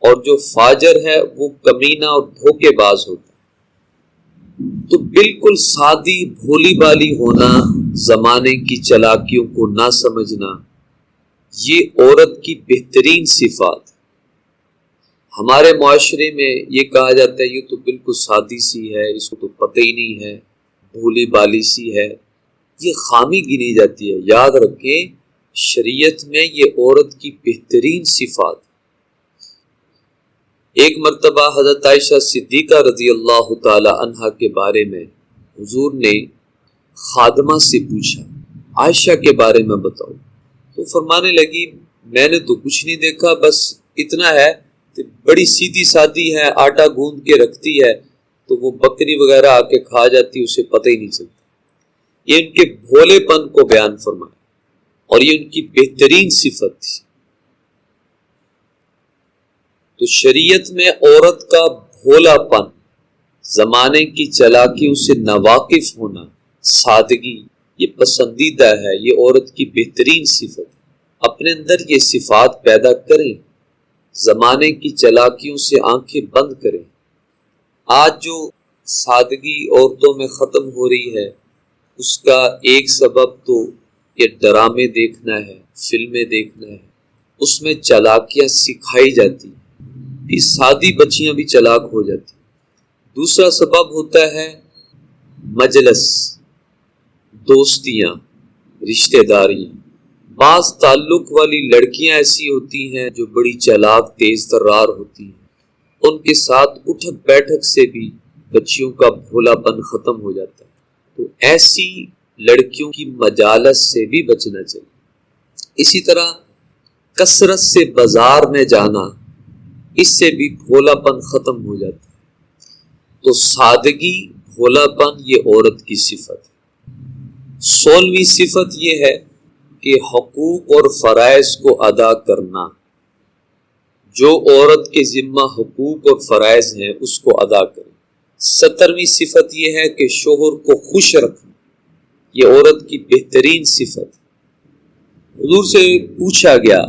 Speaker 1: اور جو فاجر ہے وہ کمینہ اور دھوکے باز ہوتا ہے۔ تو بالکل سادی بھولی بالی ہونا، زمانے کی چالاکیوں کو نہ سمجھنا، یہ عورت کی بہترین صفات ہے۔ ہمارے معاشرے میں یہ کہا جاتا ہے یہ تو بالکل سادی سی ہے، اس کو تو پتہ ہی نہیں ہے، بھولی بالی سی ہے، یہ خامی گنی جاتی ہے۔ یاد رکھیں شریعت میں یہ عورت کی بہترین صفات۔ ایک مرتبہ حضرت عائشہ صدیقہ رضی اللہ تعالی عنہا کے بارے میں حضور نے خادمہ سے پوچھا عائشہ کے بارے میں بتاؤ، تو فرمانے لگی میں نے تو کچھ نہیں دیکھا، بس اتنا ہے کہ بڑی سیدھی سادی ہے، آٹا گوندھ کے رکھتی ہے تو وہ بکری وغیرہ آ کے کھا جاتی، اسے پتہ ہی نہیں چلتا۔ یہ ان کے بھولے پن کو بیان فرمایا اور یہ ان کی بہترین صفت تھی۔ تو شریعت میں عورت کا بھولا پن، زمانے کی چالاکیوں سے ناواقف ہونا، سادگی، یہ پسندیدہ ہے، یہ عورت کی بہترین صفت ہے۔ اپنے اندر یہ صفات پیدا کریں، زمانے کی چالاکیوں سے آنکھیں بند کریں۔ آج جو سادگی عورتوں میں ختم ہو رہی ہے اس کا ایک سبب تو یہ ڈرامے دیکھنا ہے، فلمیں دیکھنا ہے، اس میں چالاکیاں سکھائی جاتی ہیں، یہ سادی بچیاں بھی چالاک ہو جاتی ہیں۔ دوسرا سبب ہوتا ہے مجلس، دوستیاں، رشتہ داریاں۔ بعض تعلق والی لڑکیاں ایسی ہوتی ہیں جو بڑی چالاک تیز ترار ہوتی ہیں، ان کے ساتھ اٹھک بیٹھک سے بھی بچیوں کا بھولا پن ختم ہو جاتا ہے۔ تو ایسی لڑکیوں کی مجالس سے بھی بچنا چاہیے۔ اسی طرح کثرت سے بازار میں جانا، اس سے بھی بھولا پن ختم ہو جاتا ہے۔ تو سادگی، بھولا پن یہ عورت کی صفت ہے۔ 16ویں صفت یہ ہے کہ حقوق اور فرائض کو ادا کرنا۔ جو عورت کے ذمہ حقوق اور فرائض ہیں اس کو ادا کریں۔ 17ویں صفت یہ ہے کہ شوہر کو خوش رکھنا، یہ عورت کی بہترین صفت۔ حضور سے پوچھا گیا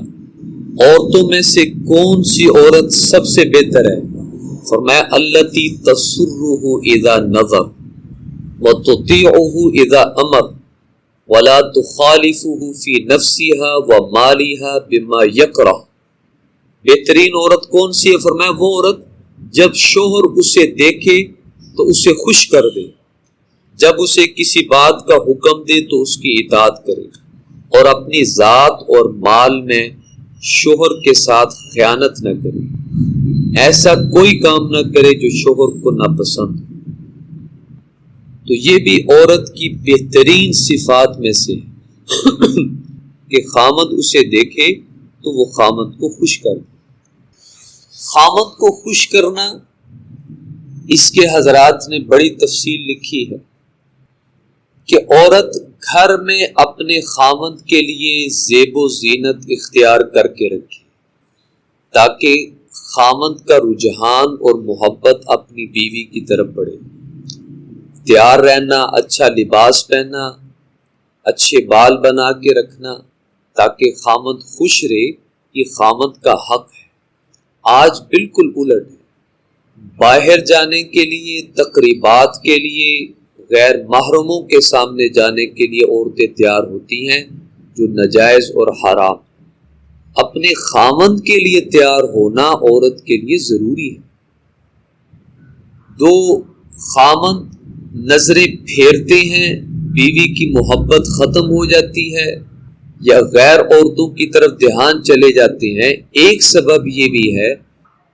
Speaker 1: عورتوں میں سے کون سی عورت سب سے بہتر ہے؟ فرمایا التی تسرہ اذا نظر وتطیعہ اذا امر ولا تخالفہ فی نفسها ومالها بما یکرہ۔ بہترین عورت کون سی ہے؟ فرمایا وہ عورت جب شوہر اسے دیکھے تو اسے خوش کر دے، جب اسے کسی بات کا حکم دے تو اس کی اطاعت کرے، اور اپنی ذات اور مال میں شوہر کے ساتھ خیانت نہ کرے، ایسا کوئی کام نہ کرے جو شوہر کو ناپسند ہو۔ تو یہ بھی عورت کی بہترین صفات میں سے ہے کہ خامد اسے دیکھے تو وہ خامد کو خوش کر دے۔ خامد کو خوش کرنا، اس کے حضرات نے بڑی تفصیل لکھی ہے کہ عورت گھر میں اپنے خامد کے لیے زیب و زینت اختیار کر کے رکھے تاکہ خامد کا رجحان اور محبت اپنی بیوی کی طرف بڑھے۔ تیار رہنا، اچھا لباس پہننا، اچھے بال بنا کے رکھنا تاکہ خامد خوش رہے، یہ خامد کا حق ہے۔ آج بالکل الٹ ہے، باہر جانے کے لیے، تقریبات کے لیے، غیر محرموں کے سامنے جانے کے لیے عورتیں تیار ہوتی ہیں جو ناجائز اور حرام۔ اپنے خامند کے لیے تیار ہونا عورت کے لیے ضروری ہے۔ دو خامند نظریں پھیرتے ہیں، بیوی کی محبت ختم ہو جاتی ہے یا غیر عورتوں کی طرف دھیان چلے جاتے ہیں۔ ایک سبب یہ بھی ہے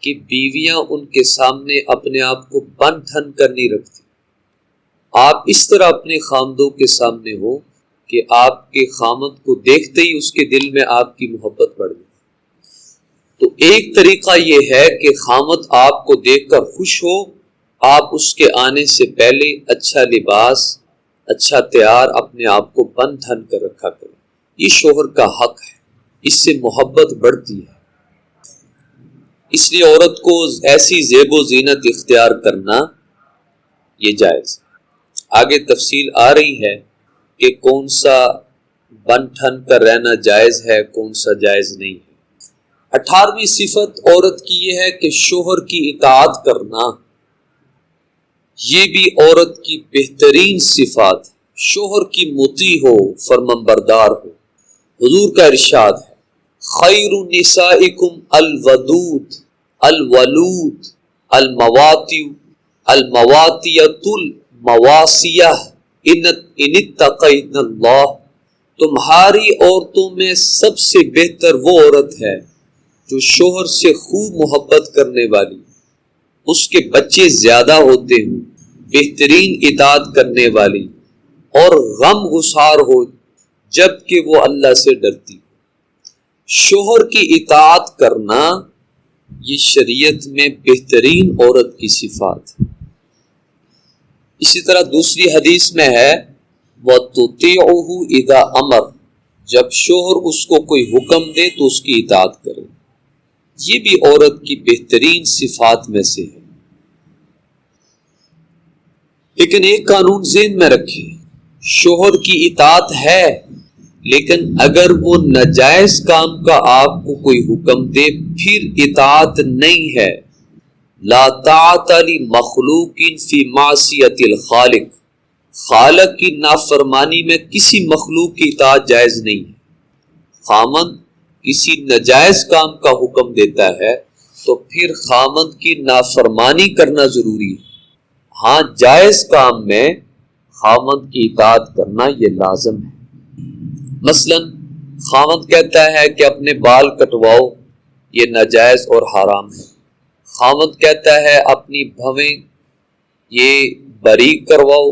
Speaker 1: کہ بیویاں ان کے سامنے اپنے آپ کو بن ٹھن کر نہیں رکھتی، آپ اس طرح اپنے خامدوں کے سامنے ہو کہ آپ کے خامد کو دیکھتے ہی اس کے دل میں آپ کی محبت بڑھ جائے۔ تو ایک طریقہ یہ ہے کہ خامد آپ کو دیکھ کر خوش ہو، آپ اس کے آنے سے پہلے اچھا لباس، اچھا تیار اپنے آپ کو بن ٹھن کر رکھا کریں۔ یہ شوہر کا حق ہے، اس سے محبت بڑھتی ہے۔ اس لیے عورت کو ایسی زیب و زینت اختیار کرنا یہ جائز ہے۔ آگے تفصیل آ رہی ہے کہ کون سا بن ٹھن کر رہنا جائز ہے، کون سا جائز نہیں ہے۔ 18ویں صفت عورت کی یہ ہے کہ شوہر کی اطاعت کرنا، یہ بھی عورت کی بہترین صفات ہے۔ شوہر کی مطیع ہو، فرمانبردار ہو۔ حضور کا ارشاد ہے، خیر نسائکم الودود الولود المواتی المواتیۃ المواسیہ ان اتقین اللہ، تمہاری عورتوں میں سب سے بہتر وہ عورت ہے جو شوہر سے خوب محبت کرنے والی، اس کے بچے زیادہ ہوتے ہوں، بہترین اطاعت کرنے والی اور غم گسار ہو جب کہ وہ اللہ سے ڈرتی۔ شوہر کی اطاعت کرنا یہ شریعت میں بہترین عورت کی صفات ہے۔ اسی طرح دوسری حدیث میں ہے وَتُطِيعُهُ إِذَا أَمَرَ، جب شوہر اس کو کوئی حکم دے تو اس کی اطاعت کرے، یہ بھی عورت کی بہترین صفات میں سے ہے۔ لیکن ایک قانون ذہن میں رکھیں، شوہر کی اطاعت ہے، لیکن اگر وہ ناجائز کام کا آپ کو کوئی حکم دے پھر اطاعت نہیں ہے۔ لا طاعت لمخلوق فی معصیۃ الخالق، خالق کی نافرمانی میں کسی مخلوق کی اطاعت جائز نہیں ہے۔ خامند کسی ناجائز کام کا حکم دیتا ہے تو پھر خامند کی نافرمانی کرنا ضروری ہے۔ ہاں جائز کام میں خامند کی اطاعت کرنا یہ لازم ہے۔ مثلا خامند کہتا ہے کہ اپنے بال کٹواؤ، یہ ناجائز اور حرام ہے۔ خامند کہتا ہے اپنی بھویں یہ باریک کرواؤ،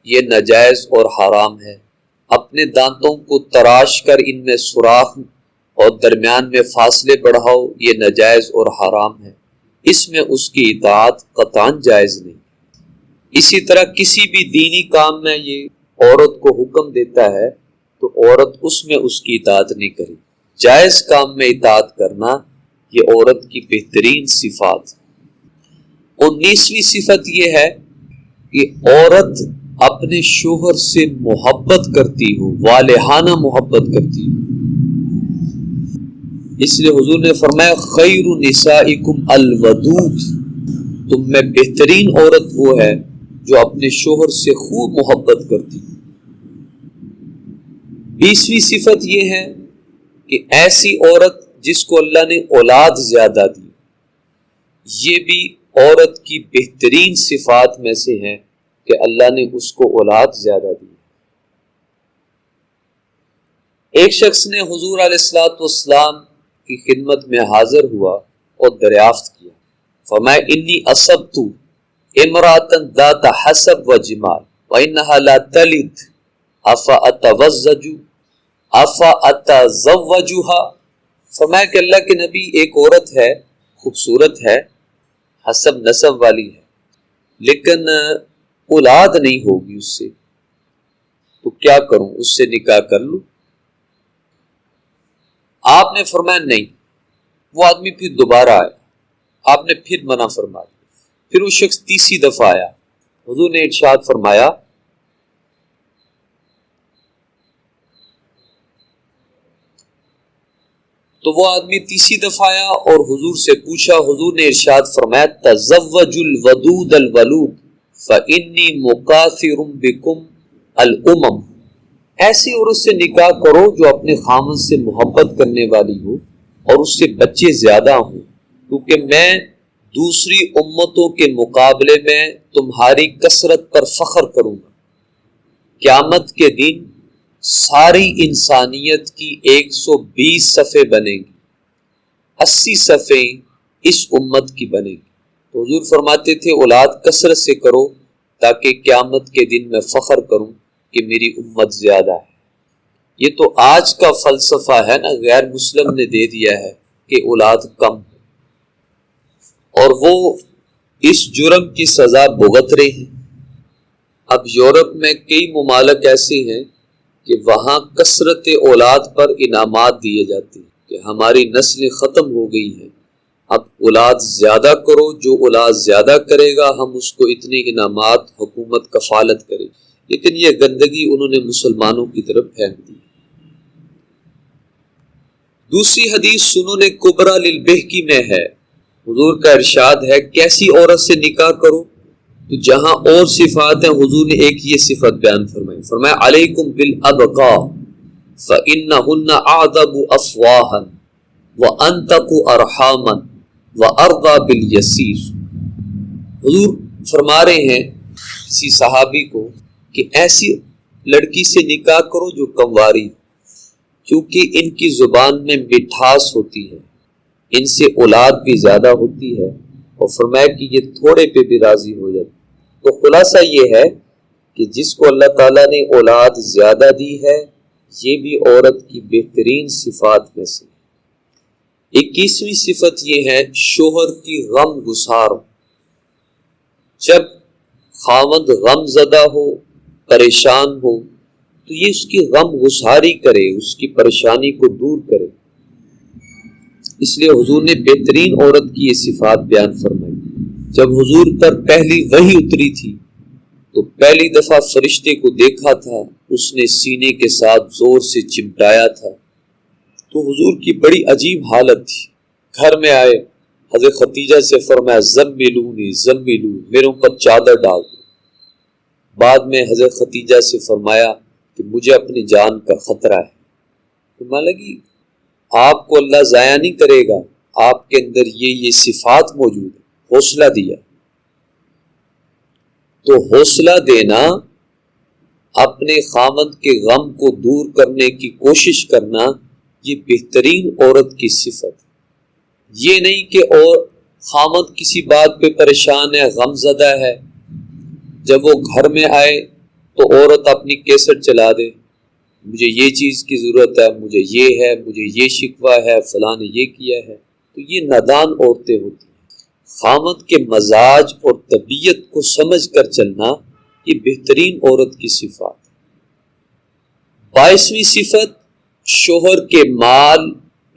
Speaker 1: یہ ناجائز اور حرام ہے۔ اپنے دانتوں کو تراش کر ان میں سوراخ اور درمیان میں فاصلے بڑھاؤ، یہ ناجائز اور حرام ہے۔ اس میں اس کی اطاعت قطعاً جائز نہیں۔ اسی طرح کسی بھی دینی کام میں یہ عورت کو حکم دیتا ہے تو عورت اس میں اس کی اطاعت نہیں کرے۔ جائز کام میں اطاعت کرنا یہ عورت کی بہترین صفات۔ 19ویں صفت یہ ہے کہ عورت اپنے شوہر سے محبت کرتی ہو، والہانہ محبت کرتی ہو۔ اس لیے حضور نے فرمایا خیر نسائکم الودود، تم میں بہترین عورت وہ ہے جو اپنے شوہر سے خوب محبت کرتی۔ 20ویں صفت یہ ہے کہ ایسی عورت جس کو اللہ نے اولاد زیادہ دی، یہ بھی عورت کی بہترین صفات میں سے ہے کہ اللہ نے اس کو اولاد زیادہ دی۔ ایک شخص نے حضور علیہ الصلوۃ والسلام کی خدمت میں حاضر ہوا اور دریافت کیا، فرمایا انی اصبت امرأة ذات حسب و جمال وانها لا تلد اتزوجها، فرمایا کہ اللہ کے نبی ایک عورت ہے، خوبصورت ہے، حسب نسب والی ہے، لیکن اولاد نہیں ہوگی اس سے، تو کیا کروں، اس سے نکاح کر لوں؟ آپ نے فرمایا نہیں۔ وہ آدمی پھر دوبارہ آیا، آپ نے پھر منع فرما دیا۔ پھر وہ شخص تیسری دفعہ آیا، حضور نے ارشاد فرمایا تو وہ آدمی تیسری دفعہ آیا اور حضور سے پوچھا، حضور نے ارشاد فرمایا تزوج الودود الولود فانی مکاثر بکم الامم، ایسی عورت سے نکاح کرو جو اپنے خامن سے محبت کرنے والی ہو اور اس سے بچے زیادہ ہوں، کیونکہ میں دوسری امتوں کے مقابلے میں تمہاری کثرت پر فخر کروں گا۔ قیامت کے دن ساری انسانیت کی 120 صفیں بنے گی، 80 صفیں اس امت کی بنے گی۔ تو حضور فرماتے تھے اولاد کثرت سے کرو تاکہ قیامت کے دن میں فخر کروں کہ میری امت زیادہ ہے۔ یہ تو آج کا فلسفہ ہے نا، غیر مسلم نے دے دیا ہے کہ اولاد کم ہے، اور وہ اس جرم کی سزا بھگت رہے ہیں۔ اب یورپ میں کئی ممالک ایسے ہیں کہ وہاں کثرت اولاد پر انعامات دیے جاتے ہیں کہ ہماری نسلیں ختم ہو گئی ہیں، اب اولاد زیادہ کرو، جو اولاد زیادہ کرے گا ہم اس کو اتنے انعامات حکومت کفالت کرے۔ لیکن یہ گندگی انہوں نے مسلمانوں کی طرف پھینک دی۔ دوسری حدیث سنن کبریٰ للبیہقی میں ہے، حضور کا ارشاد ہے کیسی عورت سے نکاح کرو؟ تو جہاں اور صفات ہیں حضور نے ایک یہ صفت بیان فرمائی، فرمایا علیکم بالابقاء فإنہن اعذب افواہا وانتق ارحاما وارضى بالیسیر۔ حضور فرما رہے ہیں کسی صحابی کو کہ ایسی لڑکی سے نکاح کرو جو کنواری، کیونکہ ان کی زبان میں مٹھاس ہوتی ہے، ان سے اولاد بھی زیادہ ہوتی ہے، اور فرمایا کہ یہ تھوڑے پہ بھی راضی ہو جاتی۔ تو خلاصہ یہ ہے کہ جس کو اللہ تعالیٰ نے اولاد زیادہ دی ہے یہ بھی عورت کی بہترین صفات میں سے۔ 21ویں صفت یہ ہے شوہر کی غم گسار۔ جب خاوند غم زدہ ہو، پریشان ہو، تو یہ اس کی غم گساری کرے، اس کی پریشانی کو دور کرے۔ اس لیے حضور نے بہترین عورت کی یہ صفات بیان فرمائی۔ جب حضور پر پہلی وحی اتری تھی تو پہلی دفعہ فرشتے کو دیکھا تھا، اس نے سینے کے ساتھ زور سے چمٹایا تھا، تو حضور کی بڑی عجیب حالت تھی۔ گھر میں آئے، حضرت خدیجہ سے فرمایا زملونی زملو، میرے اوپر چادر ڈال دو۔ بعد میں حضرت خدیجہ سے فرمایا کہ مجھے اپنی جان کا خطرہ ہے۔ فرمانے لگی آپ کو اللہ ضائع نہیں کرے گا، آپ کے اندر یہ صفات موجود ہے۔ حوصلہ دیا۔ تو حوصلہ دینا، اپنے خاوند کے غم کو دور کرنے کی کوشش کرنا، یہ بہترین عورت کی صفت۔ یہ نہیں کہ اور خاوند کسی بات پہ پریشان ہے، غم زدہ ہے، جب وہ گھر میں آئے تو عورت اپنی کیسٹ چلا دے، مجھے یہ چیز کی ضرورت ہے، مجھے یہ ہے، مجھے یہ شکوہ ہے، فلاں نے یہ کیا ہے۔ تو یہ نادان عورتیں ہوتی ہیں۔ خاوند کے مزاج اور طبیعت کو سمجھ کر چلنا یہ بہترین عورت کی صفات۔ 22ویں صفت شوہر کے مال،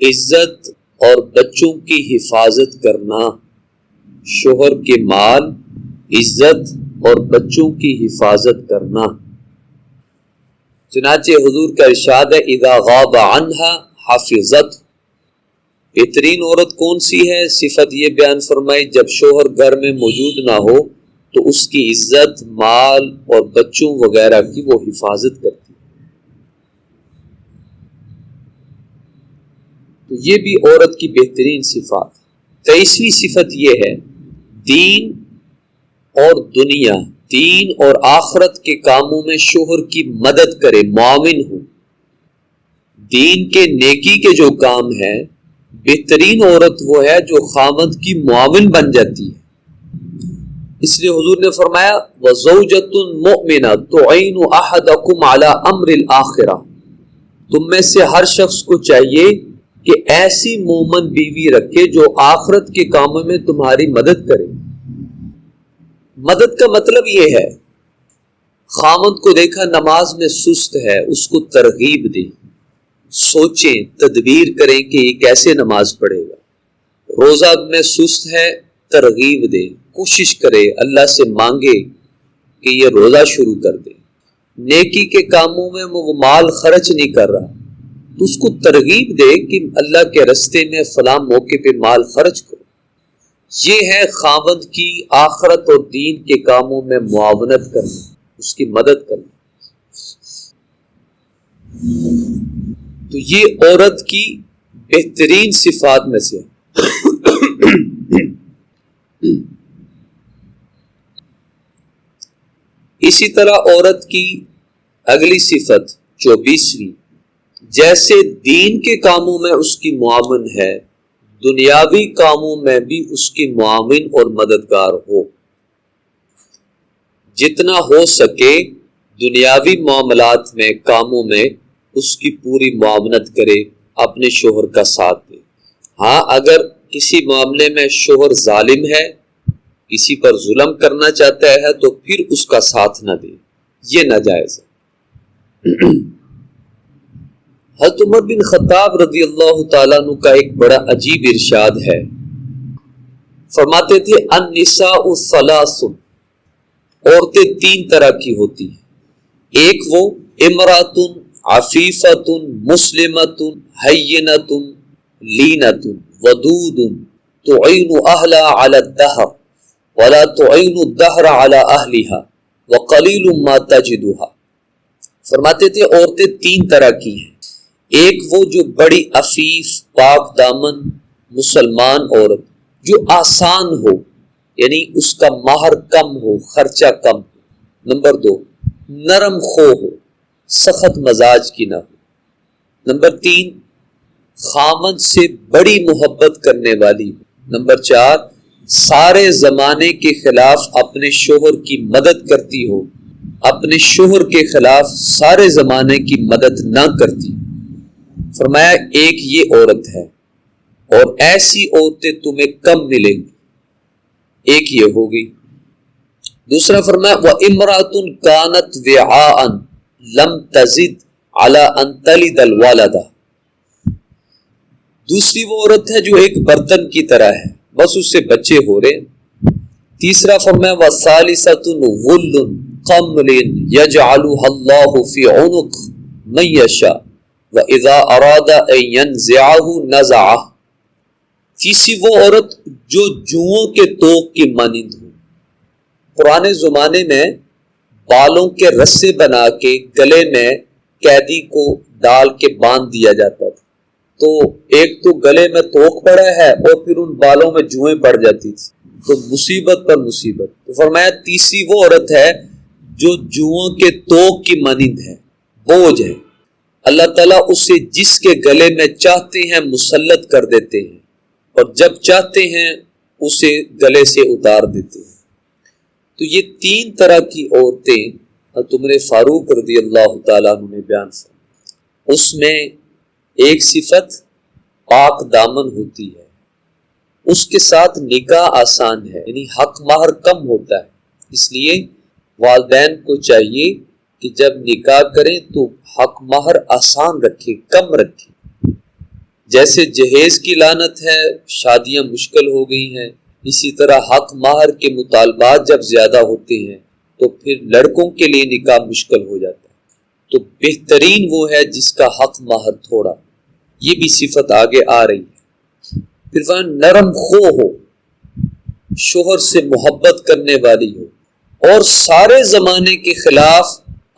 Speaker 1: عزت اور بچوں کی حفاظت کرنا۔ شوہر کے مال، عزت اور بچوں کی حفاظت کرنا۔ چنانچہ حضور کا ارشاد ہے اذا غاب عنہا حفظت۔ بہترین عورت کون سی ہے؟ صفت یہ بیان فرمائی جب شوہر گھر میں موجود نہ ہو تو اس کی عزت، مال اور بچوں وغیرہ کی وہ حفاظت کرتی۔ تو یہ بھی عورت کی بہترین صفات۔ 23ویں صفت یہ ہے دین اور دنیا، دین اور آخرت کے کاموں میں شوہر کی مدد کرے، معاون ہو۔ دین کے نیکی کے جو کام ہیں، بہترین عورت وہ ہے جو خاوند کی معاون بن جاتی ہے۔ اس لیے حضور نے فرمایا وَزَوْجَةٌ مُؤْمِنَةٌ تُعِينُ أَحَدَكُمْ عَلَىٰ أَمْرِ الْآخِرَةِ۔ تم میں سے ہر شخص کو چاہیے کہ ایسی مومن بیوی رکھے جو آخرت کے کاموں میں تمہاری مدد کرے۔ مدد کا مطلب یہ ہے خاوند کو دیکھا نماز میں سست ہے، اس کو ترغیب دے، سوچیں، تدبیر کریں کہ یہ کیسے نماز پڑھے گا۔ روزہ میں سست ہے، ترغیب دے، کوشش کرے، اللہ سے مانگے کہ یہ روزہ شروع کر دے۔ نیکی کے کاموں میں وہ مال خرچ نہیں کر رہا تو اس کو ترغیب دے کہ اللہ کے رستے میں فلاں موقع پہ مال خرچ کرو۔ یہ ہے خاوند کی آخرت اور دین کے کاموں میں معاونت کرنا، اس کی مدد کرنا۔ تو یہ عورت کی بہترین صفات میں سے۔ اسی طرح عورت کی اگلی صفت 24ویں، جیسے دین کے کاموں میں اس کی معاون ہے، دنیاوی کاموں میں بھی اس کی معاون اور مددگار ہو۔ جتنا ہو سکے دنیاوی معاملات میں، کاموں میں اس کی پوری معاونت کرے، اپنے شوہر کا ساتھ دے۔ ہاں اگر کسی معاملے میں شوہر ظالم ہے، کسی پر ظلم کرنا چاہتا ہے، تو پھر اس کا ساتھ نہ دے، یہ ناجائز ہے۔ حضرت عمر بن خطاب رضی اللہ تعالیٰ عنہ کا ایک بڑا عجیب ارشاد ہے، فرماتے تھے النساء ثلاث، عورتیں تین طرح کی ہوتی ہیں، ایک وہ امرأۃ عفیفۃ مسلمۃ حینۃ لینۃ ودود تعین اہلها علی الدہر ولا تعین الدہر علی اہلها وقلیل ما تجدها۔ فرماتے تھے عورتیں تین طرح کی ہیں، ایک وہ جو بڑی عفیف پاک دامن مسلمان عورت جو آسان ہو، یعنی اس کا مہر کم ہو، خرچہ کم ہو۔ نمبر دو، نرم خو ہو، سخت مزاج کی نہ ہو۔ نمبر تین، خامد سے بڑی محبت کرنے والی ہو۔ نمبر چار، سارے زمانے کے خلاف اپنے شوہر کی مدد کرتی ہو، اپنے شوہر کے خلاف سارے زمانے کی مدد نہ کرتی۔ فرمایا ایک یہ عورت ہے، اور ایسی عورتیں تمہیں کم ملیں گی، ایک یہ ہوگی۔ دوسرا فرمایا وَإِمْرَأَةٌ كَانَتْ وِعَاءً لَمْ تَزِدْ عَلَىٰ أَن تَلِدَ الْوَلَدَ، دوسری وہ عورت ہے جو ایک برتن کی طرح ہے، بس اس سے بچے ہو رہے۔ تیسرا فرمایا وَثَالِثَةٌ غُلٌّ قَمْلٍ يَجْعَلُهَا اللَّهُ فِي عُنُقِ مَن يَشَاءُ وَإِذَا أَرَادَ أَن يَنزِعَهُ نَزَعَهُ، تیسری وہ عورت جو جوؤں کے توق کی مانند ہو۔ پرانے زمانے میں بالوں کے رسے بنا کے گلے میں قیدی کو ڈال کے باندھ دیا جاتا تھا، تو ایک تو گلے میں توق پڑا ہے اور پھر ان بالوں میں جوئیں پڑ جاتی تھی، تو مصیبت پر مصیبت۔ تو فرمایا تیسری وہ عورت ہے جو جوؤں کے توق کی مانند ہے، بوجھ ہے، اللہ تعالیٰ اسے جس کے گلے میں چاہتے ہیں مسلط کر دیتے ہیں، اور جب چاہتے ہیں اسے گلے سے اتار دیتے ہیں۔ تو یہ تین طرح کی عورتیں عمر فاروق رضی اللہ تعالیٰ عنہ نے بیان فرمائی۔ اس میں ایک صفت پاک دامن ہوتی ہے، اس کے ساتھ نکاح آسان ہے، یعنی حق مہر کم ہوتا ہے، اس لیے والدین کو چاہیے کہ جب نکاح کریں تو حق مہر آسان رکھے، کم رکھے۔ جیسے جہیز کی لعنت ہے، شادیاں مشکل ہو گئی ہیں، اسی طرح حق مہر کے مطالبات جب زیادہ ہوتے ہیں تو پھر لڑکوں کے لیے نکاح مشکل ہو جاتا ہے۔ تو بہترین وہ ہے جس کا حق مہر تھوڑا، یہ بھی صفت آگے آ رہی ہے۔ پھر وہ نرم خو ہو، شوہر سے محبت کرنے والی ہو، اور سارے زمانے کے خلاف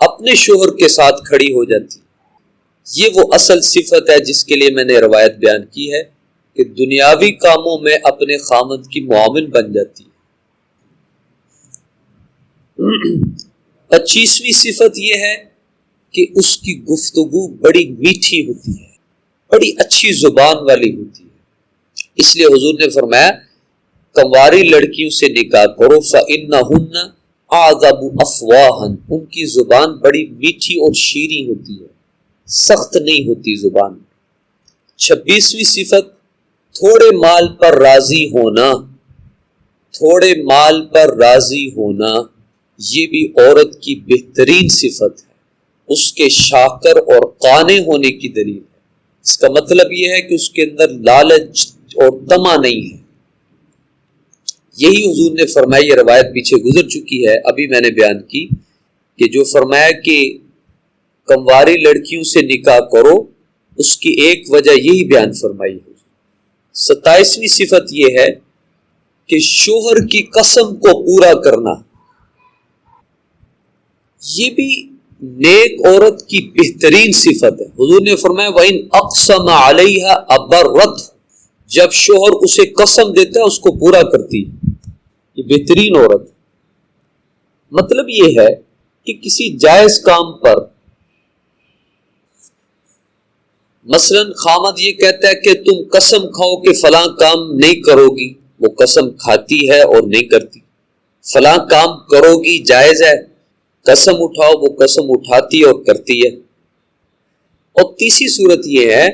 Speaker 1: اپنے شوہر کے ساتھ کھڑی ہو جاتی۔ یہ وہ اصل صفت ہے جس کے لیے میں نے روایت بیان کی ہے کہ دنیاوی کاموں میں اپنے خامد کی معاون بن جاتی ہے۔ 25ویں صفت یہ ہے کہ اس کی گفتگو بڑی میٹھی ہوتی ہے، بڑی اچھی زبان والی ہوتی ہے۔ اس لیے حضور نے فرمایا کنواری لڑکیوں سے نکاح کرو فَإِنَّهُنَّ أَعْذَبُ أَفْوَاهًا، ان کی زبان بڑی میٹھی اور شیریں ہوتی ہے، سخت نہیں ہوتی زبان۔ 26ویں صفت تھوڑے مال پر راضی ہونا، تھوڑے مال پر راضی ہونا یہ بھی عورت کی بہترین صفت ہے، اس کے شاکر اور قانع ہونے کی دلیل ہے۔ اس کا مطلب یہ ہے کہ اس کے اندر لالچ اور طمع نہیں ہے۔ یہی حضور نے فرمایا، یہ روایت پیچھے گزر چکی ہے، ابھی میں نے بیان کی کہ جو فرمایا کہ کنواری لڑکیوں سے نکاح کرو، اس کی ایک وجہ یہی بیان فرمائی ہے۔ 27ویں صفت یہ ہے کہ شوہر کی قسم کو پورا کرنا، یہ بھی نیک عورت کی بہترین صفت ہے۔ حضور نے فرمایا وَإِنْ أَقْسَمَ عَلَيْهَا أَبَرَّتْهُ، جب شوہر اسے قسم دیتا ہے اس کو پورا کرتی ہے، یہ بہترین عورت۔ مطلب یہ ہے کہ کسی جائز کام پر، مثلا خامد یہ کہتا ہے کہ تم قسم کھاؤ کہ فلاں کام نہیں کرو گی، وہ قسم کھاتی ہے اور نہیں کرتی، فلاں کام کرو گی جائز ہے، قسم اٹھاؤ، وہ قسم اٹھاتی اور کرتی ہے۔ اور تیسری صورت یہ ہے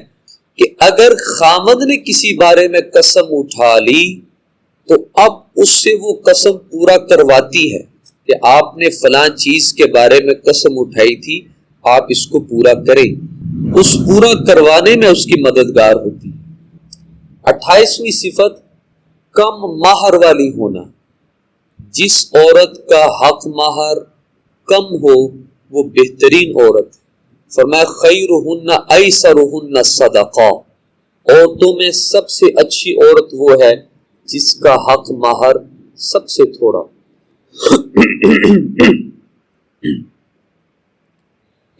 Speaker 1: کہ اگر خامد نے کسی بارے میں قسم اٹھا لی تو اب اس سے وہ قسم پورا کرواتی ہے کہ آپ نے فلاں چیز کے بارے میں قسم اٹھائی تھی، آپ اس کو پورا کریں، اس پورا کروانے میں اس کی مددگار ہوتی ہے۔ 28ویں صفت کم مہر والی ہونا، جس عورت کا حق مہر کم ہو وہ بہترین عورت۔ فرمایا خیرہن ایسرہن صدقہ، عورتوں میں سب سے اچھی عورت وہ ہے جس کا حق مہر سب سے تھوڑا۔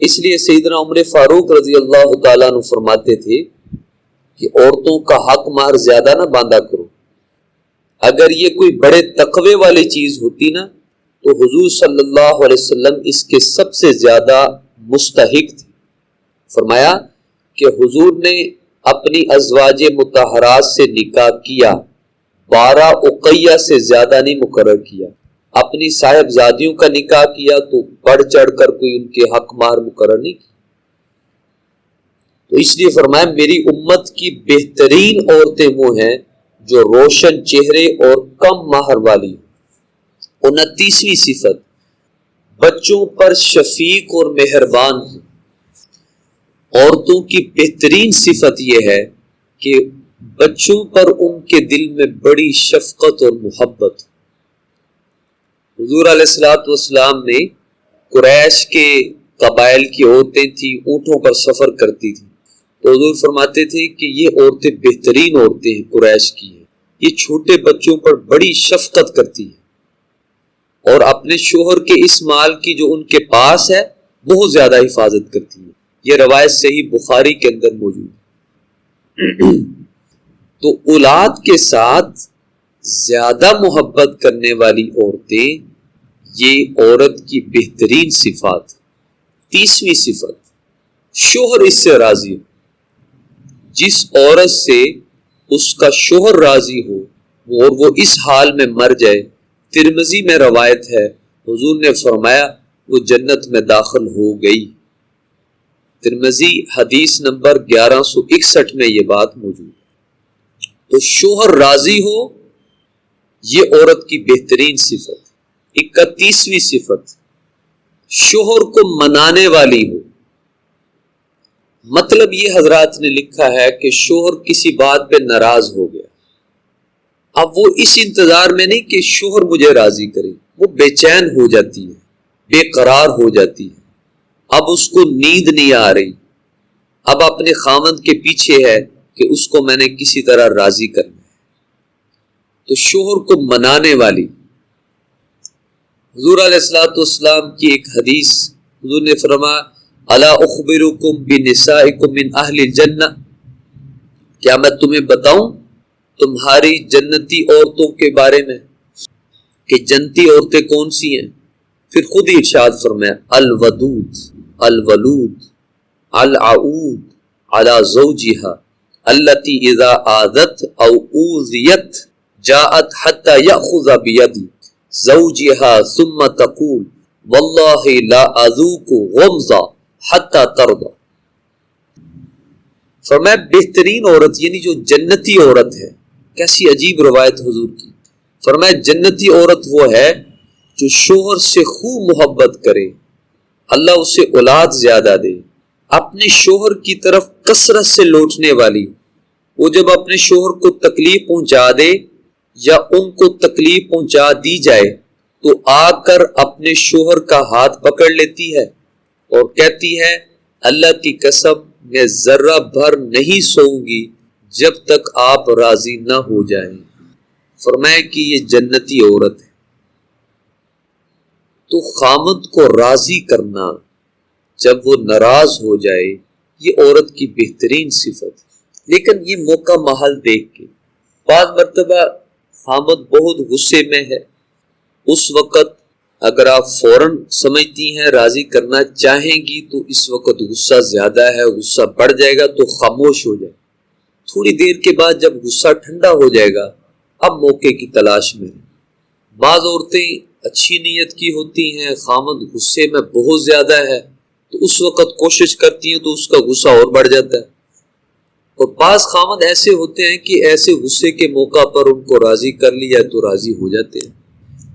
Speaker 1: اس لیے سیدنا عمر فاروق رضی اللہ تعالیٰ عنہ فرماتے تھے کہ عورتوں کا حق مہر زیادہ نہ باندھا کرو، اگر یہ کوئی بڑے تقوی والی چیز ہوتی نا تو حضور صلی اللہ علیہ وسلم اس کے سب سے زیادہ مستحق تھے۔ فرمایا کہ حضور نے اپنی ازواج مطہرات سے نکاح کیا، 12 اقیہ سے زیادہ نہیں مقرر کیا۔ اپنی صاحبزادیوں کا نکاح کیا تو بڑھ چڑھ کر کوئی ان کے حق مہر مقرر نہیں کیا۔ تو اس لیے فرمایا میری امت کی بہترین عورتیں وہ ہیں جو روشن چہرے اور کم مہر والی۔ 29ویں صفت بچوں پر شفیق اور مہربان ہوں۔ عورتوں کی بہترین صفت یہ ہے کہ بچوں پر ان کے دل میں بڑی شفقت اور محبت۔ حضور علیہ الصلوۃ والسلام نے قریش کے قبائل کی عورتیں تھیں، اونٹوں پر سفر کرتی تھیں، تو حضور فرماتے تھے کہ یہ عورتیں بہترین عورتیں ہیں، قریش کی ہیں، یہ چھوٹے بچوں پر بڑی شفقت کرتی ہیں اور اپنے شوہر کے اس مال کی جو ان کے پاس ہے بہت زیادہ حفاظت کرتی ہیں۔ یہ روایت صحیح بخاری کے اندر موجود ہے۔ تو اولاد کے ساتھ زیادہ محبت کرنے والی عورتیں یہ عورت کی بہترین صفات۔ 30ویں صفت شوہر اس سے راضی ہو، جس عورت سے اس کا شوہر راضی ہو اور وہ اس حال میں مر جائے، ترمذی میں روایت ہے حضور نے فرمایا وہ جنت میں داخل ہو گئی۔ ترمذی حدیث نمبر 1161 میں یہ بات موجود ہے۔ تو شوہر راضی ہو یہ عورت کی بہترین صفت۔ 31ویں صفت شوہر کو منانے والی ہو۔ مطلب یہ حضرات نے لکھا ہے کہ شوہر کسی بات پہ ناراض ہو گیا، اب وہ اس انتظار میں نہیں کہ شوہر مجھے راضی کرے، وہ بے چین ہو جاتی ہے، بے قرار ہو جاتی ہے، اب اس کو نیند نہیں آ رہی، اب اپنے خاوند کے پیچھے ہے کہ اس کو میں نے کسی طرح راضی کرنا ہے۔ تو شوہر کو منانے والی۔ حضور علیہ الصلوۃ والسلام کی ایک حدیث، حضور نے فرمایا الا اخبرکم بنسائکم من اہل الجنہ، کیا میں تمہیں بتاؤں تمہاری جنتی عورتوں کے بارے میں کہ جنتی عورتیں کون سی ہیں؟ پھر خود ہی ارشاد فرمایا الودود الولود العود علی زوجها التي اذا آذت او اوذیت جاءت حتى یأخذ بید زوجها ثم تقول واللہ لا اذوق غمزہ حتی ترضى۔ فرمایا بہترین عورت یعنی جو جنتی عورت ہے، کیسی عجیب روایت حضور کی۔ فرمایا جنتی عورت وہ ہے جو شوہر سے خوب محبت کرے، اللہ اسے اولاد زیادہ دے، اپنے شوہر کی طرف کثرت سے لوٹنے والی۔ وہ جب اپنے شوہر کو تکلیف پہنچا دے یا ان کو تکلیف پہنچا دی جائے تو آ کر اپنے شوہر کا ہاتھ پکڑ لیتی ہے اور کہتی ہے اللہ کی قسم میں ذرہ بھر نہیں سوؤں گی جب تک آپ راضی نہ ہو جائیں۔ فرمایا کہ یہ جنتی عورت ہے۔ تو خامد کو راضی کرنا جب وہ ناراض ہو جائے یہ عورت کی بہترین صفت ہے۔ لیکن یہ موقع محل دیکھ کے بعض مرتبہ خامد بہت غصے میں ہے، اس وقت اگر آپ فوراً سمجھتی ہیں راضی کرنا چاہیں گی تو اس وقت غصہ زیادہ ہے، غصہ بڑھ جائے گا تو خاموش ہو جائے۔ تھوڑی دیر کے بعد جب غصہ ٹھنڈا ہو جائے گا اب موقع کی تلاش میں بعض عورتیں اچھی نیت کی ہوتی ہیں، خامد غصے میں بہت زیادہ ہے تو اس وقت کوشش کرتی ہیں تو اس کا غصہ اور بڑھ جاتا ہے، اور بعض خامد ایسے ہوتے ہیں کہ ایسے غصے کے موقع پر ان کو راضی کر لیا تو راضی ہو جاتے ہیں۔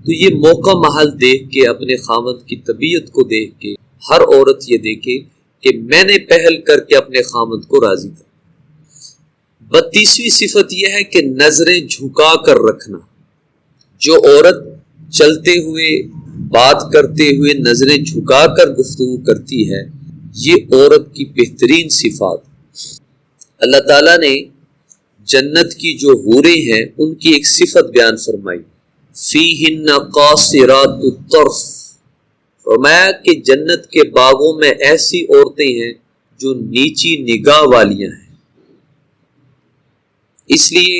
Speaker 1: تو یہ موقع محل دیکھ کے، اپنے خامد کی طبیعت کو دیکھ کے ہر عورت یہ دیکھے کہ میں نے پہل کر کے اپنے خامد کو راضی کر۔ 32ویں صفت یہ ہے کہ نظریں جھکا کر رکھنا۔ جو عورت چلتے ہوئے، بات کرتے ہوئے نظریں جھکا کر گفتگو کرتی ہے، یہ عورت کی بہترین صفات۔ اللہ تعالیٰ نے جنت کی جو حوریں ہیں ان کی ایک صفت بیان فرمائی، فیہن قاصرات الطرف، فرمایا کہ جنت کے باغوں میں ایسی عورتیں ہیں جو نیچی نگاہ والیاں ہیں۔ اس لیے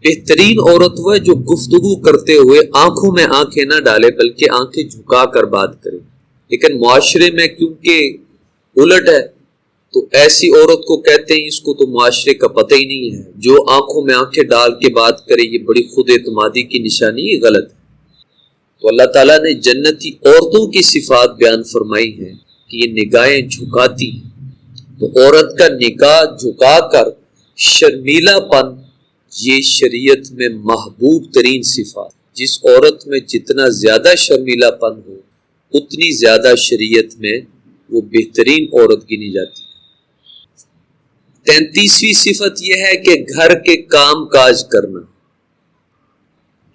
Speaker 1: بہترین عورت وہ ہے جو گفتگو کرتے ہوئے آنکھوں میں آنکھیں نہ ڈالے بلکہ آنکھیں جھکا کر بات کرے۔ لیکن معاشرے میں کیونکہ الٹ ہے تو ایسی عورت کو کہتے ہیں اس کو تو معاشرے کا پتہ ہی نہیں ہے، جو آنکھوں میں آنکھیں ڈال کے بات کرے یہ بڑی خود اعتمادی کی نشانی، یہ غلط ہے۔ تو اللہ تعالیٰ نے جنتی عورتوں کی صفات بیان فرمائی ہیں کہ یہ نگاہیں جھکاتی ہیں۔ تو عورت کا نگاہ جھکا کر شرمیلا پن، یہ شریعت میں محبوب ترین صفات۔ جس عورت میں جتنا زیادہ شرمیلا پن ہو اتنی زیادہ شریعت میں وہ بہترین عورت گنی جاتی ہے۔ 33ویں صفت یہ ہے کہ گھر کے کام کاج کرنا۔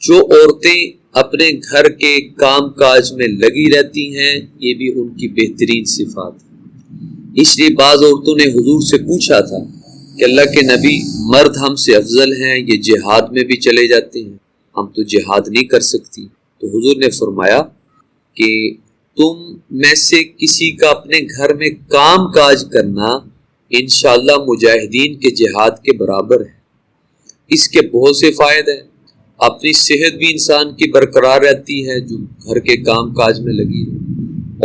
Speaker 1: جو عورتیں اپنے گھر کے کام کاج میں لگی رہتی ہیں یہ بھی ان کی بہترین صفات ہے۔ اس لیے بعض عورتوں نے حضور سے پوچھا تھا کہ اللہ کے نبی، مرد ہم سے افضل ہیں، یہ جہاد میں بھی چلے جاتے ہیں، ہم تو جہاد نہیں کر سکتی۔ تو حضور نے فرمایا کہ تم میں سے کسی کا اپنے گھر میں کام کاج کرنا انشاءاللہ مجاہدین کے جہاد کے برابر ہے۔ اس کے بہت سے فائدے ہیں۔ اپنی صحت بھی انسان کی برقرار رہتی ہے جو گھر کے کام کاج میں لگی ہے،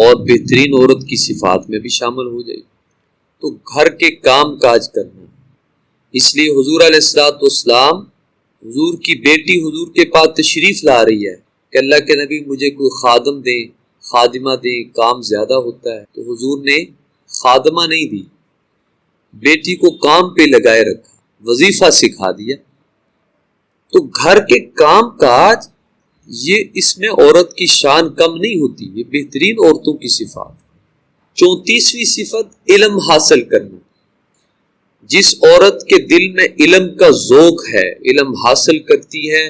Speaker 1: اور بہترین عورت کی صفات میں بھی شامل ہو جائے۔ تو گھر کے کام کاج کرنا، اس لیے حضور علیہ الصلوۃ والسلام، حضور کی بیٹی حضور کے پاس تشریف لا رہی ہے کہ اللہ کے نبی مجھے کوئی خادم دیں، خادمہ دیں، کام زیادہ ہوتا ہے۔ تو حضور نے خادمہ نہیں دی، بیٹی کو کام پہ لگائے رکھا، وظیفہ سکھا دیا۔ تو گھر کے کام کاج، یہ اس میں عورت کی شان کم نہیں ہوتی، یہ بہترین عورتوں کی صفات۔ 34ویں صفت علم حاصل کرنا۔ جس عورت کے دل میں علم کا ذوق ہے، علم حاصل کرتی ہے،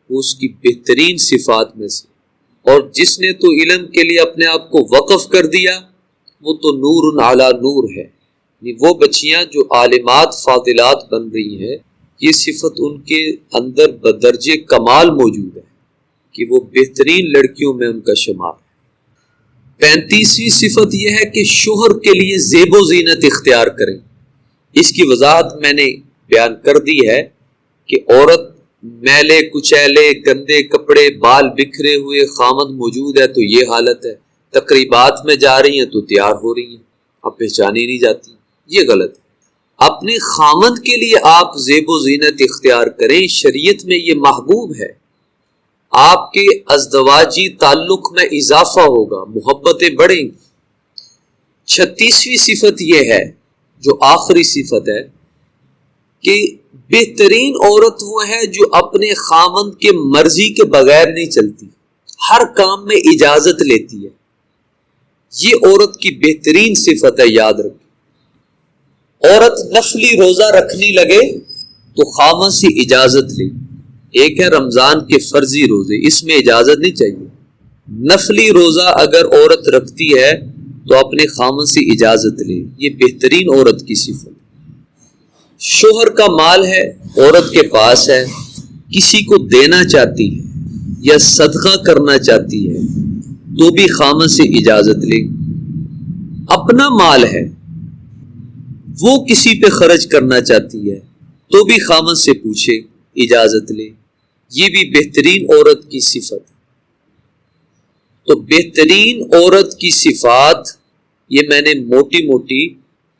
Speaker 1: وہ اس کی بہترین صفات میں سے۔ اور جس نے تو علم کے لیے اپنے آپ کو وقف کر دیا وہ تو نور علی نور ہے۔ وہ بچیاں جو عالمات فاضلات بن رہی ہیں، یہ صفت ان کے اندر بدرجے کمال موجود ہے کہ وہ بہترین لڑکیوں میں ان کا شمار ہے۔ 35ویں صفت یہ ہے کہ شوہر کے لیے زیب و زینت اختیار کریں۔ اس کی وضاحت میں نے بیان کر دی ہے کہ عورت میلے کچیلے گندے کپڑے بال بکھرے ہوئے خامد موجود ہے تو یہ حالت ہے، تقریبات میں جا رہی ہیں تو تیار ہو رہی ہیں، اب پہچانی نہیں جاتی، یہ غلط ہے۔ اپنے خامد کے لیے آپ زیب و زینت اختیار کریں، شریعت میں یہ محبوب ہے۔ آپ کے ازدواجی تعلق میں اضافہ ہوگا، محبتیں بڑھیں گی۔ 36ویں صفت یہ ہے جو آخری صفت ہے کہ بہترین عورت وہ ہے جو اپنے خامد کے مرضی کے بغیر نہیں چلتی، ہر کام میں اجازت لیتی ہے۔ یہ عورت کی بہترین صفت ہے، یاد رکھیں۔ عورت نفلی روزہ رکھنے لگے تو خامد سے اجازت لے۔ ایک ہے رمضان کے فرضی روزے، اس میں اجازت نہیں چاہیے۔ نفلی روزہ اگر عورت رکھتی ہے تو اپنے خامد سے اجازت لے، یہ بہترین عورت کی صفت۔ شوہر کا مال ہے، عورت کے پاس ہے، کسی کو دینا چاہتی ہے یا صدقہ کرنا چاہتی ہے تو بھی خامد سے اجازت لے۔ اپنا مال ہے، وہ کسی پہ خرچ کرنا چاہتی ہے تو بھی خامد سے پوچھے، اجازت لے، یہ بھی بہترین عورت کی صفت۔ تو بہترین عورت کی صفات یہ میں نے موٹی موٹی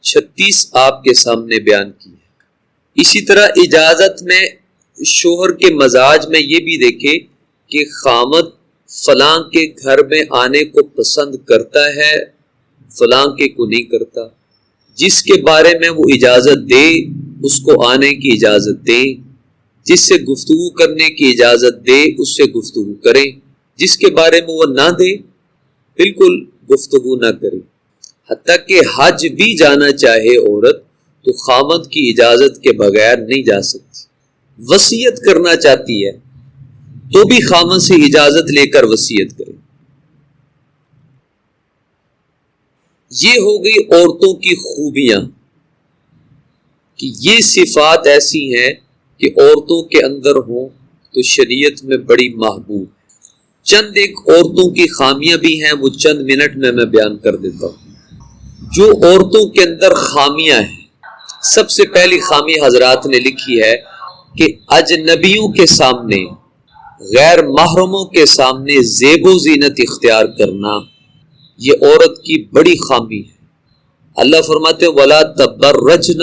Speaker 1: 36 آپ کے سامنے بیان کی ہے۔ اسی طرح اجازت میں شوہر کے مزاج میں یہ بھی دیکھے کہ خامد فلاں کے گھر میں آنے کو پسند کرتا ہے، فلاں کے کو نہیں کرتا، جس کے بارے میں وہ اجازت دے اس کو آنے کی اجازت دے، جس سے گفتگو کرنے کی اجازت دے اس سے گفتگو کریں، جس کے بارے میں وہ نہ دے بالکل گفتگو نہ کرے۔ حتیٰ کہ حج بھی جانا چاہے عورت تو خامد کی اجازت کے بغیر نہیں جا سکتی، وصیت کرنا چاہتی ہے تو بھی خامد سے اجازت لے کر وصیت کرے۔ یہ ہو گئی عورتوں کی خوبیاں کہ یہ صفات ایسی ہیں کہ عورتوں کے اندر ہوں تو شریعت میں بڑی محبوب۔ چند ایک عورتوں کی خامیاں بھی ہیں، وہ چند منٹ میں بیان کر دیتا ہوں۔ جو عورتوں کے اندر خامیاں ہیں، سب سے پہلی خامی حضرات نے لکھی ہے کہ اجنبیوں کے سامنے، غیر محرموں کے سامنے زیب و زینت اختیار کرنا یہ عورت کی بڑی خامی ہے۔ اللہ فرماتے وَلَا تَبَرَّجْنَ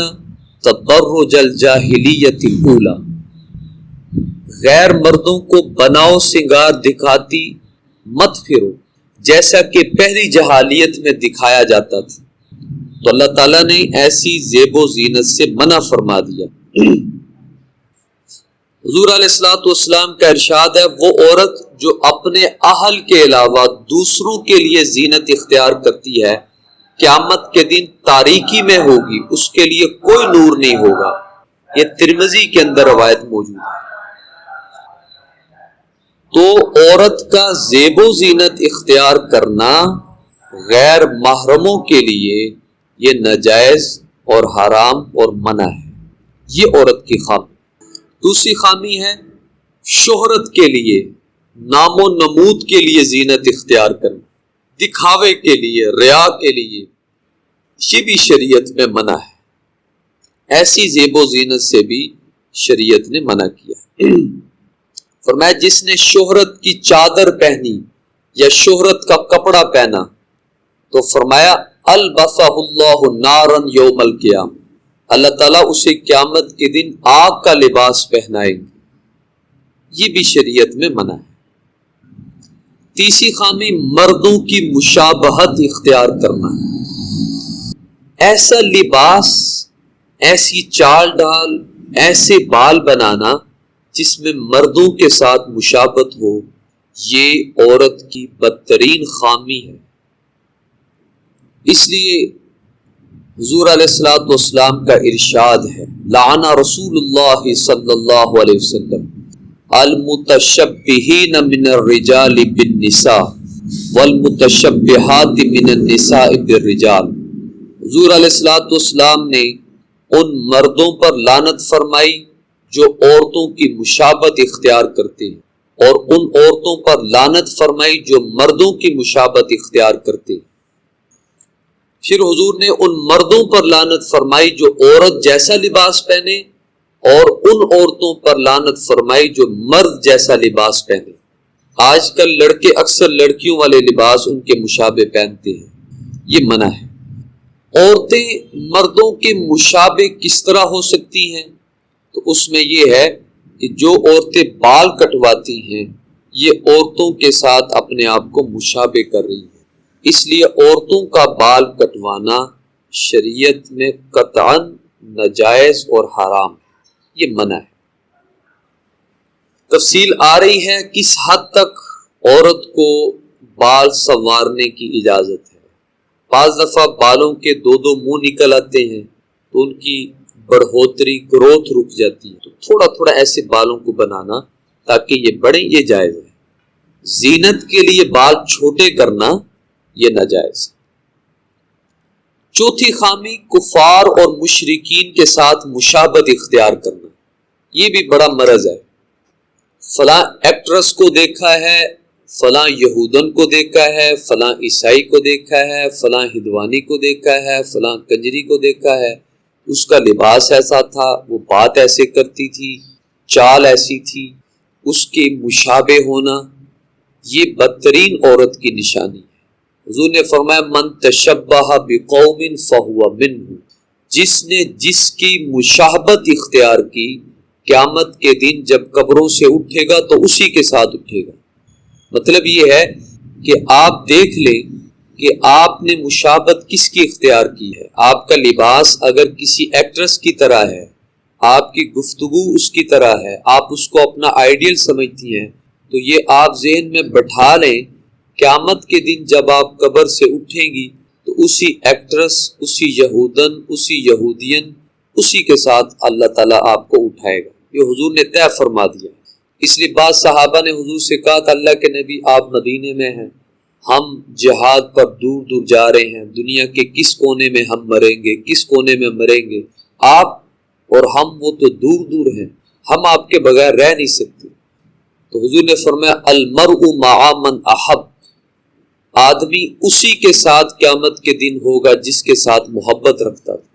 Speaker 1: تَبَرُّجَ الْجَاهِلِيَّةِ الْأُولَى، غیر مردوں کو بناؤ سنگار دکھاتی مت پھرو جیسا کہ پہلی جہالیت میں دکھایا جاتا تھا۔ تو اللہ تعالیٰ نے ایسی زیب و زینت سے منع فرما دیا۔ حضور علیہ الصلوۃ والسلام کا ارشاد ہے وہ عورت جو اپنے اہل کے علاوہ دوسروں کے لیے زینت اختیار کرتی ہے قیامت کے دن تاریکی میں ہوگی، اس کے لیے کوئی نور نہیں ہوگا۔ یہ ترمذی کے اندر روایت موجود ہے۔ تو عورت کا زیب و زینت اختیار کرنا غیر محرموں کے لیے یہ ناجائز اور حرام اور منع ہے، یہ عورت کی خامی۔ دوسری خامی ہے شہرت کے لیے، نام و نمود کے لیے زینت اختیار کرنا، دکھاوے کے لیے، ریا کے لیے، یہ بھی شریعت میں منع ہے۔ ایسی زیب و زینت سے بھی شریعت نے منع کیا۔ فرمایا جس نے شہرت کی چادر پہنی یا شہرت کا کپڑا پہنا تو فرمایا البسہ اللہ نارا یوم القیامہ، اللہ تعالیٰ اسے قیامت کے دن آگ کا لباس پہنائیں گے، یہ بھی شریعت میں منع ہے۔ تیسری خامی مردوں کی مشابہت اختیار کرنا، ایسا لباس، ایسی چال ڈال، ایسے بال بنانا جس میں مردوں کے ساتھ مشابہت ہو، یہ عورت کی بدترین خامی ہے۔ اس لیے حضور علیہ الصلوۃ والسلام کا ارشاد ہے لعن رسول اللہ صلی اللہ علیہ وسلم المتشبہین من الرجال بالنساء والمتشبہات من النساء بالرجال۔ حضور علیہ الصلوۃ والسلام نے ان مردوں پر لعنت فرمائی جو عورتوں کی مشابہت اختیار کرتے ہیں، اور ان عورتوں پر لعنت فرمائی جو مردوں کی مشابہت اختیار کرتے ہیں۔ پھر حضور نے ان مردوں پر لعنت فرمائی جو عورت جیسا لباس پہنے، اور ان عورتوں پر لعنت فرمائی جو مرد جیسا لباس پہنے۔ آج کل لڑکے اکثر لڑکیوں والے لباس ان کے مشابہ پہنتے ہیں، یہ منع ہے۔ عورتیں مردوں کے مشابہ کس طرح ہو سکتی ہیں؟ تو اس میں یہ ہے کہ جو عورتیں بال کٹواتی ہیں یہ عورتوں کے ساتھ اپنے آپ کو مشابہ کر رہی ہیں، اس لیے عورتوں کا بال کٹوانا شریعت میں قطعاً ناجائز اور حرام ہے، یہ منع ہے۔ تفصیل آ رہی ہے کس حد تک عورت کو بال سنوارنے کی اجازت ہے۔ بعض دفعہ بالوں کے دو منہ نکل آتے ہیں تو ان کی بڑھوتری گروتھ رک جاتی ہے، تو تھوڑا تھوڑا ایسے بالوں کو بنانا تاکہ یہ بڑھیں، یہ جائز ہے۔ زینت کے لیے بال چھوٹے کرنا یہ ناجائز ہے۔ چوتھی خامی کفار اور مشرکین کے ساتھ مشابہت اختیار کرنا، یہ بھی بڑا مرض ہے۔ فلاں ایکٹرس کو دیکھا ہے، فلاں یہودن کو دیکھا ہے، فلاں عیسائی کو دیکھا ہے، فلاں ہندوانی کو دیکھا ہے، فلاں کنجری کو دیکھا ہے، اس کا لباس ایسا تھا، وہ بات ایسے کرتی تھی، چال ایسی تھی، اس کے مشابہ ہونا یہ بدترین عورت کی نشانی ہے۔ حضور نے فرمایا من تشبہ بقوم فہو منہ، جس نے جس کی مشابہت اختیار کی قیامت کے دن جب قبروں سے اٹھے گا تو اسی کے ساتھ اٹھے گا۔ مطلب یہ ہے کہ آپ دیکھ لیں کہ آپ نے مشابہت کس کی اختیار کی ہے۔ آپ کا لباس اگر کسی ایکٹریس کی طرح ہے، آپ کی گفتگو اس کی طرح ہے، آپ اس کو اپنا آئیڈیل سمجھتی ہیں، تو یہ آپ ذہن میں بٹھا لیں، قیامت کے دن جب آپ قبر سے اٹھیں گی تو اسی ایکٹریس، اسی یہودن، اسی یہودین، اسی کے ساتھ اللہ تعالیٰ آپ کو اٹھائے گا۔ یہ حضور نے طے فرما دیا۔ اس لیے بعض صحابہ نے حضور سے کہا کہ اللہ کے نبی آپ مدینے میں ہیں، ہم جہاد پر دور دور جا رہے ہیں، دنیا کے کس کونے میں ہم مریں گے، کس کونے میں مریں گے، آپ اور ہم وہ تو دور دور ہیں، ہم آپ کے بغیر رہ نہیں سکتے۔ تو حضور نے فرمایا المرء مع من احب، آدمی اسی کے ساتھ قیامت کے دن ہوگا جس کے ساتھ محبت رکھتا تھا۔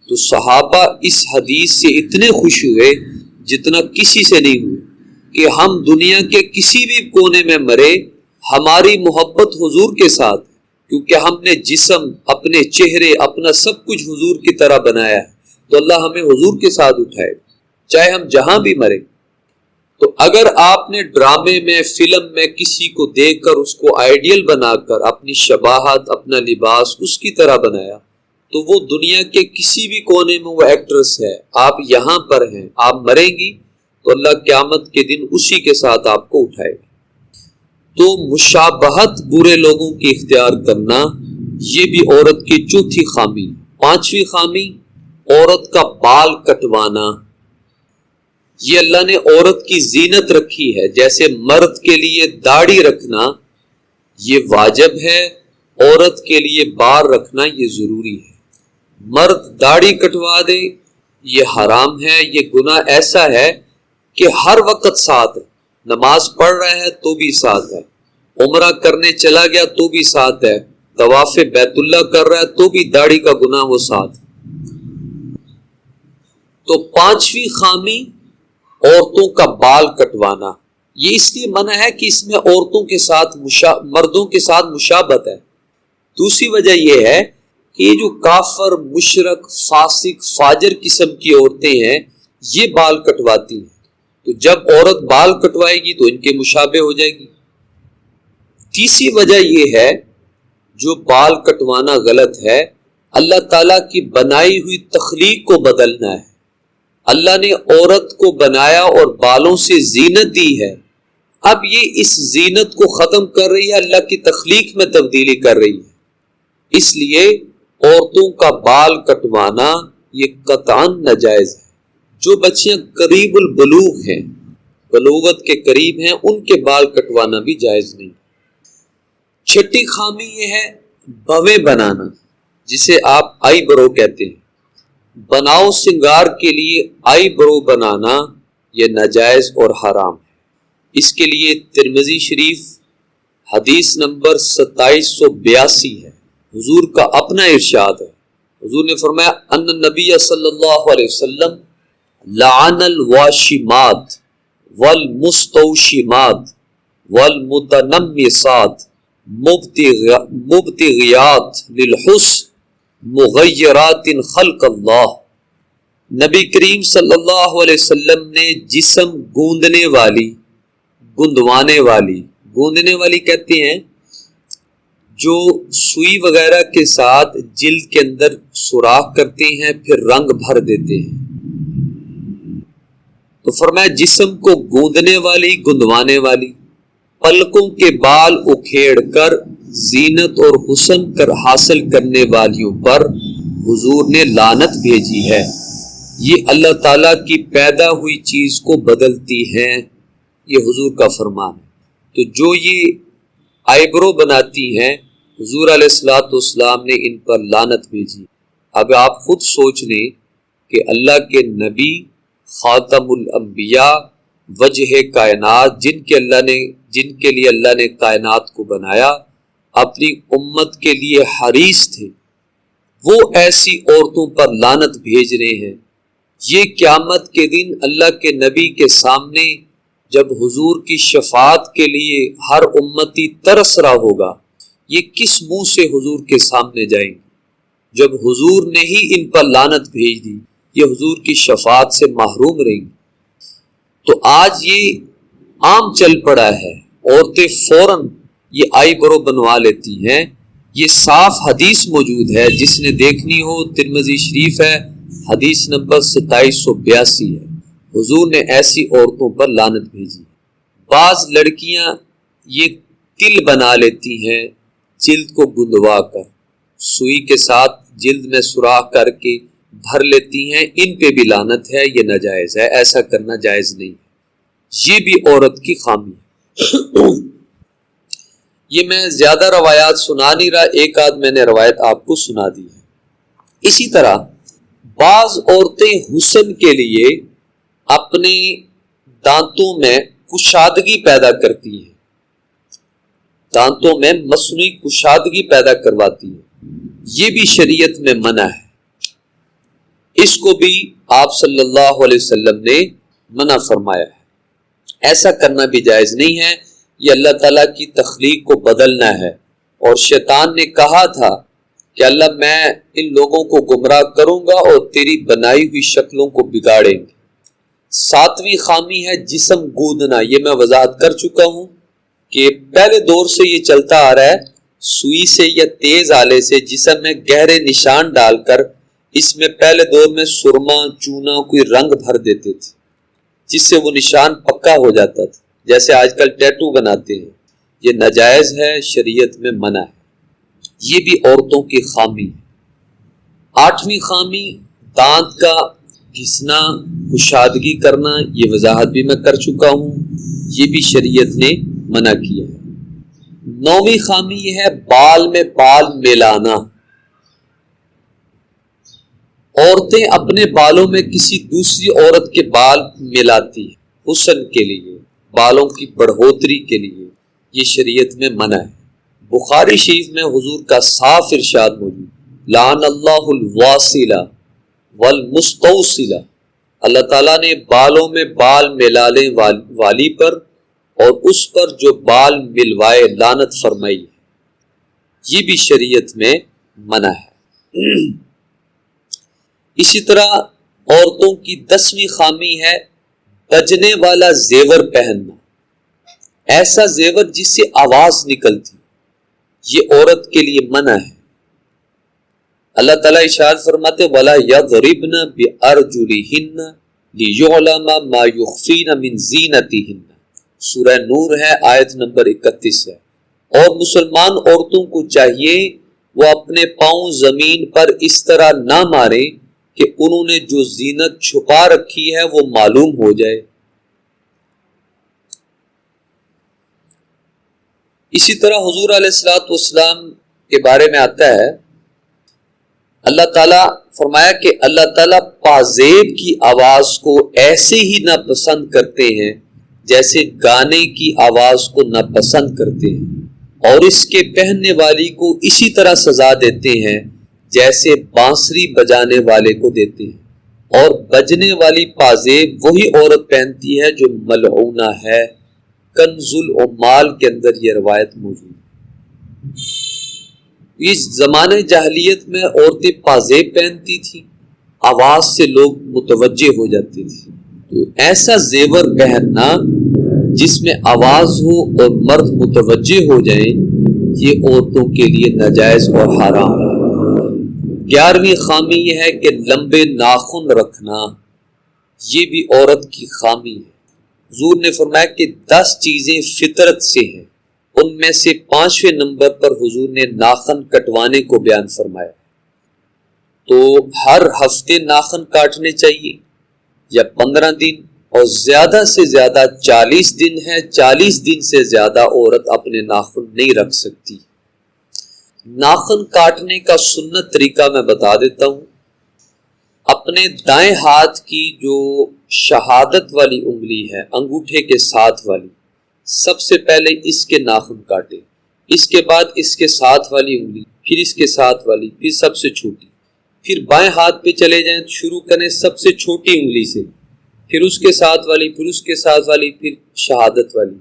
Speaker 1: تو صحابہ اس حدیث سے اتنے خوش ہوئے جتنا کسی سے نہیں ہوئے کہ ہم دنیا کے کسی بھی کونے میں مرے، ہماری محبت حضور کے ساتھ، کیونکہ ہم نے جسم، اپنے چہرے، اپنا سب کچھ حضور کی طرح بنایا ہے، تو اللہ ہمیں حضور کے ساتھ اٹھائے، چاہے ہم جہاں بھی مرے۔ تو اگر آپ نے ڈرامے میں، فلم میں کسی کو دیکھ کر اس کو آئیڈیل بنا کر اپنی شباہت، اپنا لباس اس کی طرح بنایا، تو وہ دنیا کے کسی بھی کونے میں وہ ایکٹریس ہے، آپ یہاں پر ہیں، آپ مریں گی تو اللہ قیامت کے دن اسی کے ساتھ آپ کو اٹھائے گا۔ تو مشابہت برے لوگوں کی اختیار کرنا، یہ بھی عورت کی چوتھی خامی۔ پانچویں خامی، عورت کا بال کٹوانا۔ یہ اللہ نے عورت کی زینت رکھی ہے، جیسے مرد کے لیے داڑھی رکھنا یہ واجب ہے، عورت کے لیے بال رکھنا یہ ضروری ہے۔ مرد داڑھی کٹوا دے یہ حرام ہے، یہ گناہ ایسا ہے کہ ہر وقت ساتھ ہے، نماز پڑھ رہا ہے تو بھی ساتھ ہے، عمرہ کرنے چلا گیا تو بھی ساتھ ہے، طواف بیت اللہ کر رہا ہے تو بھی داڑھی کا گناہ وہ ساتھ ہے۔ تو پانچویں خامی عورتوں کا بال کٹوانا، یہ اس لیے منع ہے کہ اس میں عورتوں کے ساتھ مردوں کے ساتھ مشابہت ہے۔ دوسری وجہ یہ ہے کہ یہ جو کافر، مشرک، فاسق، فاجر قسم کی عورتیں ہیں یہ بال کٹواتی ہیں، تو جب عورت بال کٹوائے گی تو ان کے مشابہ ہو جائے گی۔ تیسری وجہ یہ ہے جو بال کٹوانا غلط ہے، اللہ تعالیٰ کی بنائی ہوئی تخلیق کو بدلنا ہے۔ اللہ نے عورت کو بنایا اور بالوں سے زینت دی ہے، اب یہ اس زینت کو ختم کر رہی ہے، اللہ کی تخلیق میں تبدیلی کر رہی ہے۔ اس لیے عورتوں کا بال کٹوانا یہ قطعاً ناجائز ہے۔ جو بچیاں قریب البلوغ ہیں، بلوغت کے قریب ہیں، ان کے بال کٹوانا بھی جائز نہیں۔ چھٹی خامی یہ ہے بویں بنانا، جسے آپ آئی برو کہتے ہیں۔ بناؤ سنگار کے لیے آئی برو بنانا یہ ناجائز اور حرام ہے۔ اس کے لیے ترمذی شریف حدیث نمبر 2782 ہے، حضور کا اپنا ارشاد ہے۔ حضور نے فرمایا ان النبی صلی اللہ علیہ وسلم لعن الواشمات والمستوشمات والمتنمصات مبتغیات للحسن مغیرات خلق اللہ۔ نبی کریم صلی اللہ علیہ وسلم نے جسم گوندنے والی، گندوانے والی، گوندنے والی کہتے ہیں جو سوئی وغیرہ کے ساتھ جلد کے اندر سوراخ کرتے ہیں پھر رنگ بھر دیتے ہیں، تو فرمایا جسم کو گوندنے والی، گندوانے والی، پلکوں کے بال اکھیڑ کر زینت اور حسن کر حاصل کرنے والیوں پر حضور نے لعنت بھیجی ہے۔ یہ اللہ تعالیٰ کی پیدا ہوئی چیز کو بدلتی ہیں، یہ حضور کا فرمان ہے۔ تو جو یہ آئیبرو بناتی ہیں، حضور علیہ الصلوۃ والسلام نے ان پر لعنت بھیجی۔ اب آپ خود سوچ لیں کہ اللہ کے نبی خاتم الانبیاء، وجہ کائنات، جن کے لیے اللہ نے کائنات کو بنایا، اپنی امت کے لیے حریص تھے، وہ ایسی عورتوں پر لعنت بھیج رہے ہیں۔ یہ قیامت کے دن اللہ کے نبی کے سامنے جب حضور کی شفاعت کے لیے ہر امتی ترس رہا ہوگا، یہ کس منہ سے حضور کے سامنے جائیں گے؟ جب حضور نے ہی ان پر لعنت بھیج دی، یہ حضور کی شفاعت سے محروم رہیں گے۔ تو آج یہ عام چل پڑا ہے، عورتیں فوراً یہ آئی برو بنوا لیتی ہیں۔ یہ صاف حدیث موجود ہے، جس نے دیکھنی ہو ترمذی شریف ہے، حدیث نمبر 2782 ہے۔ حضور نے ایسی عورتوں پر لعنت بھیجی۔ بعض لڑکیاں یہ تل بنا لیتی ہیں جلد کو گندوا کر، سوئی کے ساتھ جلد میں سوراخ کر کے بھر لیتی ہیں، ان پہ بھی لعنت ہے، یہ ناجائز ہے، ایسا کرنا جائز نہیں ہے، یہ بھی عورت کی خامی ہے۔ یہ میں زیادہ روایات سنا نہیں رہا، ایک آدھ میں نے روایت آپ کو سنا دی ہے۔ اسی طرح بعض عورتیں حسن کے لیے اپنے دانتوں میں کشادگی پیدا کرتی ہیں، دانتوں میں مصنوعی کشادگی پیدا کرواتی ہیں، یہ بھی شریعت میں منع ہے، اس کو بھی آپ صلی اللہ علیہ وسلم نے منع فرمایا ہے، ایسا کرنا بھی جائز نہیں ہے، یہ اللہ تعالیٰ کی تخلیق کو بدلنا ہے، اور شیطان نے کہا تھا کہ اللہ میں ان لوگوں کو گمراہ کروں گا اور تیری بنائی ہوئی شکلوں کو بگاڑیں گے۔ ساتویں خامی ہے جسم گودنا، یہ میں وضاحت کر چکا ہوں کہ پہلے دور سے یہ چلتا آ رہا ہے، سوئی سے یا تیز آلے سے جسم میں گہرے نشان ڈال کر اس میں پہلے دور میں سرما چونا کوئی رنگ بھر دیتے تھے، جس سے وہ نشان پکا ہو جاتا تھا، جیسے آج کل ٹیٹو بناتے ہیں، یہ ناجائز ہے، شریعت میں منع ہے، یہ بھی عورتوں کی خامی ہے۔ آٹھویں خامی دانت کا گھسنا، کشادگی کرنا، یہ وضاحت بھی میں کر چکا ہوں، یہ بھی شریعت نے منع کیا ہے۔ نویں خامی یہ ہے بال میں بال ملانا، عورتیں اپنے بالوں میں کسی دوسری عورت کے بال ملاتی ہیں حسن کے لیے، بالوں کی بڑھوتری کے لیے، یہ شریعت میں منع ہے۔ بخاری شریف میں حضور کا صاف ارشاد موجود، لعن اللہ الواصلہ والمستوصلہ، اللہ تعالیٰ نے بالوں میں بال ملانے والی پر اور اس پر جو بال ملوائے لعنت فرمائی ہے، یہ بھی شریعت میں منع ہے۔ اسی طرح عورتوں کی 10ویں خامی ہے بجنے والا زیور پہننا، ایسا زیور جس سے آواز نکلتی، یہ عورت کے لیے منع ہے۔ اللہ تعالیٰ ارشاد فرماتے وَلَا يَضْرِبْنَ بِأَرْجُلِهِنَّ لِيُعْلَمَ مَا يُخْفِينَ مِنْ زِينَتِهِنَّ، سورہ نور ہے، آیت نمبر 31 ہے۔ اور مسلمان عورتوں کو چاہیے وہ اپنے پاؤں زمین پر اس طرح نہ ماریں کہ انہوں نے جو زینت چھپا رکھی ہے وہ معلوم ہو جائے۔ اسی طرح حضور علیہ السلام کے بارے میں آتا ہے، اللہ تعالیٰ فرمایا کہ اللہ تعالیٰ پازیب کی آواز کو ایسے ہی ناپسند کرتے ہیں جیسے گانے کی آواز کو ناپسند کرتے ہیں، اور اس کے پہننے والی کو اسی طرح سزا دیتے ہیں جیسے بانسری بجانے والے کو دیتے ہیں، اور بجنے والی پازیب وہی عورت پہنتی ہے جو ملعونہ ہے۔ کنز العمال کے اندر یہ روایت موجود ہے۔ اس زمانے جاہلیت میں عورتیں پازیب پہنتی تھیں، آواز سے لوگ متوجہ ہو جاتے تھے، تو ایسا زیور پہننا جس میں آواز ہو اور مرد متوجہ ہو جائیں، یہ عورتوں کے لیے ناجائز اور حرام ہے۔ 11ویں خامی یہ ہے کہ لمبے ناخن رکھنا، یہ بھی عورت کی خامی ہے۔ حضور نے فرمایا کہ 10 چیزیں فطرت سے ہیں، ان میں سے 5ویں نمبر پر حضور نے ناخن کٹوانے کو بیان فرمایا، تو ہر ہفتے ناخن کاٹنے چاہیے یا 15 دن، اور زیادہ سے زیادہ 40 دن ہے، 40 دن سے زیادہ عورت اپنے ناخن نہیں رکھ سکتی۔ ناخن کاٹنے کا سنت طریقہ میں بتا دیتا ہوں۔ اپنے دائیں ہاتھ کی جو شہادت والی انگلی ہے، انگوٹھے کے ساتھ والی، سب سے پہلے اس کے ناخن کاٹے، اس کے بعد اس کے ساتھ والی انگلی، پھر اس کے ساتھ والی، پھر سب سے چھوٹی، پھر بائیں ہاتھ پہ چلے جائیں، شروع کریں سب سے چھوٹی انگلی سے، پھر اس کے ساتھ والی، پھر اس کے ساتھ والی، پھر شہادت والی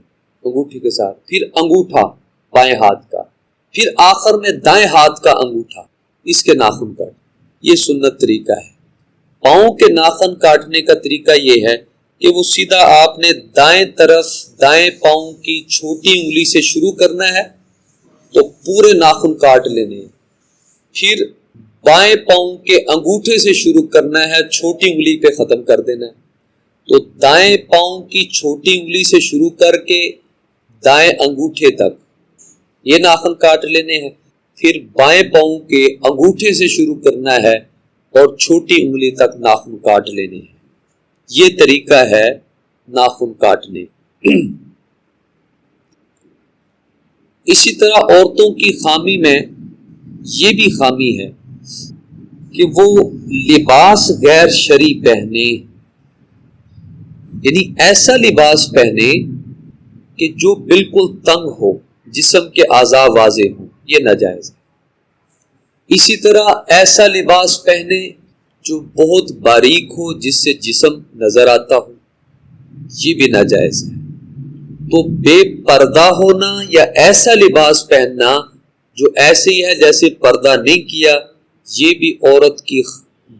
Speaker 1: انگوٹھے کے ساتھ، پھر انگوٹھا بائیں ہاتھ کا، پھر آخر میں دائیں ہاتھ کا انگوٹھا، اس کے ناخن کاٹ۔ یہ سنت طریقہ ہے۔ پاؤں کے ناخن کاٹنے کا طریقہ یہ ہے کہ وہ سیدھا آپ نے دائیں طرف دائیں پاؤں کی چھوٹی انگلی سے شروع کرنا ہے تو پورے ناخن کاٹ لینے ہیں، پھر بائیں پاؤں کے انگوٹھے سے شروع کرنا ہے، چھوٹی انگلی پہ ختم کر دینا ہے۔ تو دائیں پاؤں کی چھوٹی انگلی سے شروع کر کے دائیں انگوٹھے تک یہ ناخن کاٹ لینے ہیں، پھر بائیں پاؤں کے انگوٹھے سے شروع کرنا ہے اور چھوٹی انگلی تک ناخن کاٹ لینے ہیں۔ یہ طریقہ ہے ناخن کاٹنے۔ اسی طرح عورتوں کی خامی میں یہ بھی خامی ہے کہ وہ لباس غیر شرعی پہنے، یعنی ایسا لباس پہنے کہ جو بالکل تنگ ہو، جسم کے اعضاء واضح ہوں، یہ ناجائز ہے۔ اسی طرح ایسا لباس پہنے جو بہت باریک ہو، جس سے جسم نظر آتا ہو، یہ بھی ناجائز ہے۔ تو بے پردہ ہونا یا ایسا لباس پہننا جو ایسے ہی ہے جیسے پردہ نہیں کیا، یہ بھی عورت کی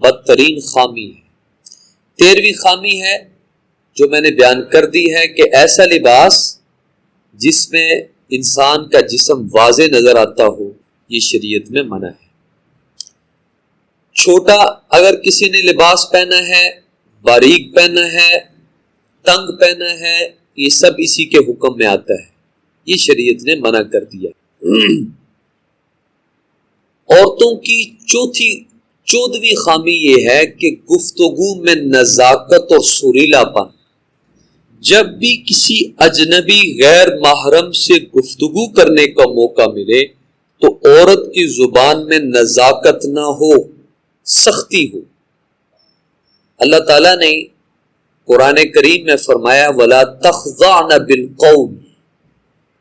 Speaker 1: بدترین خامی ہے۔ 13ویں خامی ہے جو میں نے بیان کر دی ہے کہ ایسا لباس جس میں انسان کا جسم واضح نظر آتا ہو، یہ شریعت میں منع ہے۔ چھوٹا اگر کسی نے لباس پہنا ہے، باریک پہنا ہے، تنگ پہنا ہے، یہ سب اسی کے حکم میں آتا ہے، یہ شریعت نے منع کر دیا۔ عورتوں کی 14ویں خامی یہ ہے کہ گفتگو میں نزاکت اور سریلا پن۔ جب بھی کسی اجنبی غیر محرم سے گفتگو کرنے کا موقع ملے تو عورت کی زبان میں نزاکت نہ ہو، سختی ہو۔ اللہ تعالیٰ نے قرآن کریم میں فرمایا وَلَا تَخْضَعْنَ بِالْقَوْلِ،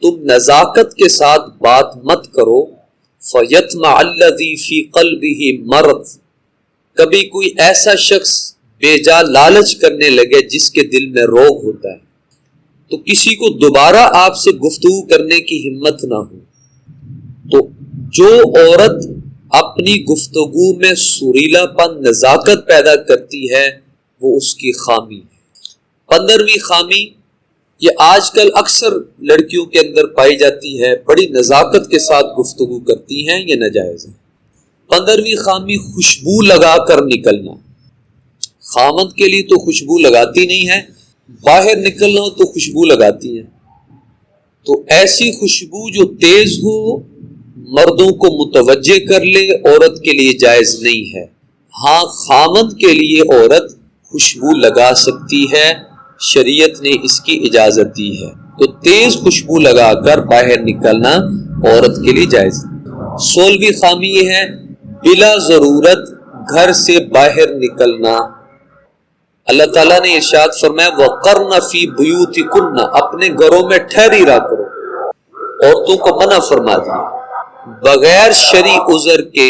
Speaker 1: تم نزاکت کے ساتھ بات مت کرو، فَيَطْمَعَ الَّذِي فِي قَلْبِهِ مَرَضٌ، کبھی کوئی ایسا شخص بے جا لالچ کرنے لگے جس کے دل میں روگ ہوتا ہے، تو کسی کو دوبارہ آپ سے گفتگو کرنے کی ہمت نہ ہو۔ تو جو عورت اپنی گفتگو میں سریلا پن، نزاکت پیدا کرتی ہے، وہ اس کی خامی ہے۔ 15ویں خامی یہ آج کل اکثر لڑکیوں کے اندر پائی جاتی ہے، بڑی نزاکت کے ساتھ گفتگو کرتی ہیں، یہ ناجائز ہے۔ 15ویں خامی خوشبو لگا کر نکلنا۔ خامد کے لیے تو خوشبو لگاتی نہیں ہے، باہر نکلنا ہو تو خوشبو لگاتی ہیں۔ تو ایسی خوشبو جو تیز ہو، مردوں کو متوجہ کر لے، عورت کے لیے جائز نہیں ہے۔ ہاں خامد کے لیے عورت خوشبو لگا سکتی ہے، شریعت نے اس کی اجازت دی ہے۔ تو تیز خوشبو لگا کر باہر نکلنا عورت کے لیے جائز ہے۔ 16ویں خامی یہ ہے بلا ضرورت گھر سے باہر نکلنا۔ اللہ تعالیٰ نے ارشاد فرمایا وَقَرْنَ فِي بُيُوتِكُنَّ، اپنے گھروں میں ٹھہری رہا کرو، عورتوں کو منع فرما دیا۔ بغیر شرعی عذر کے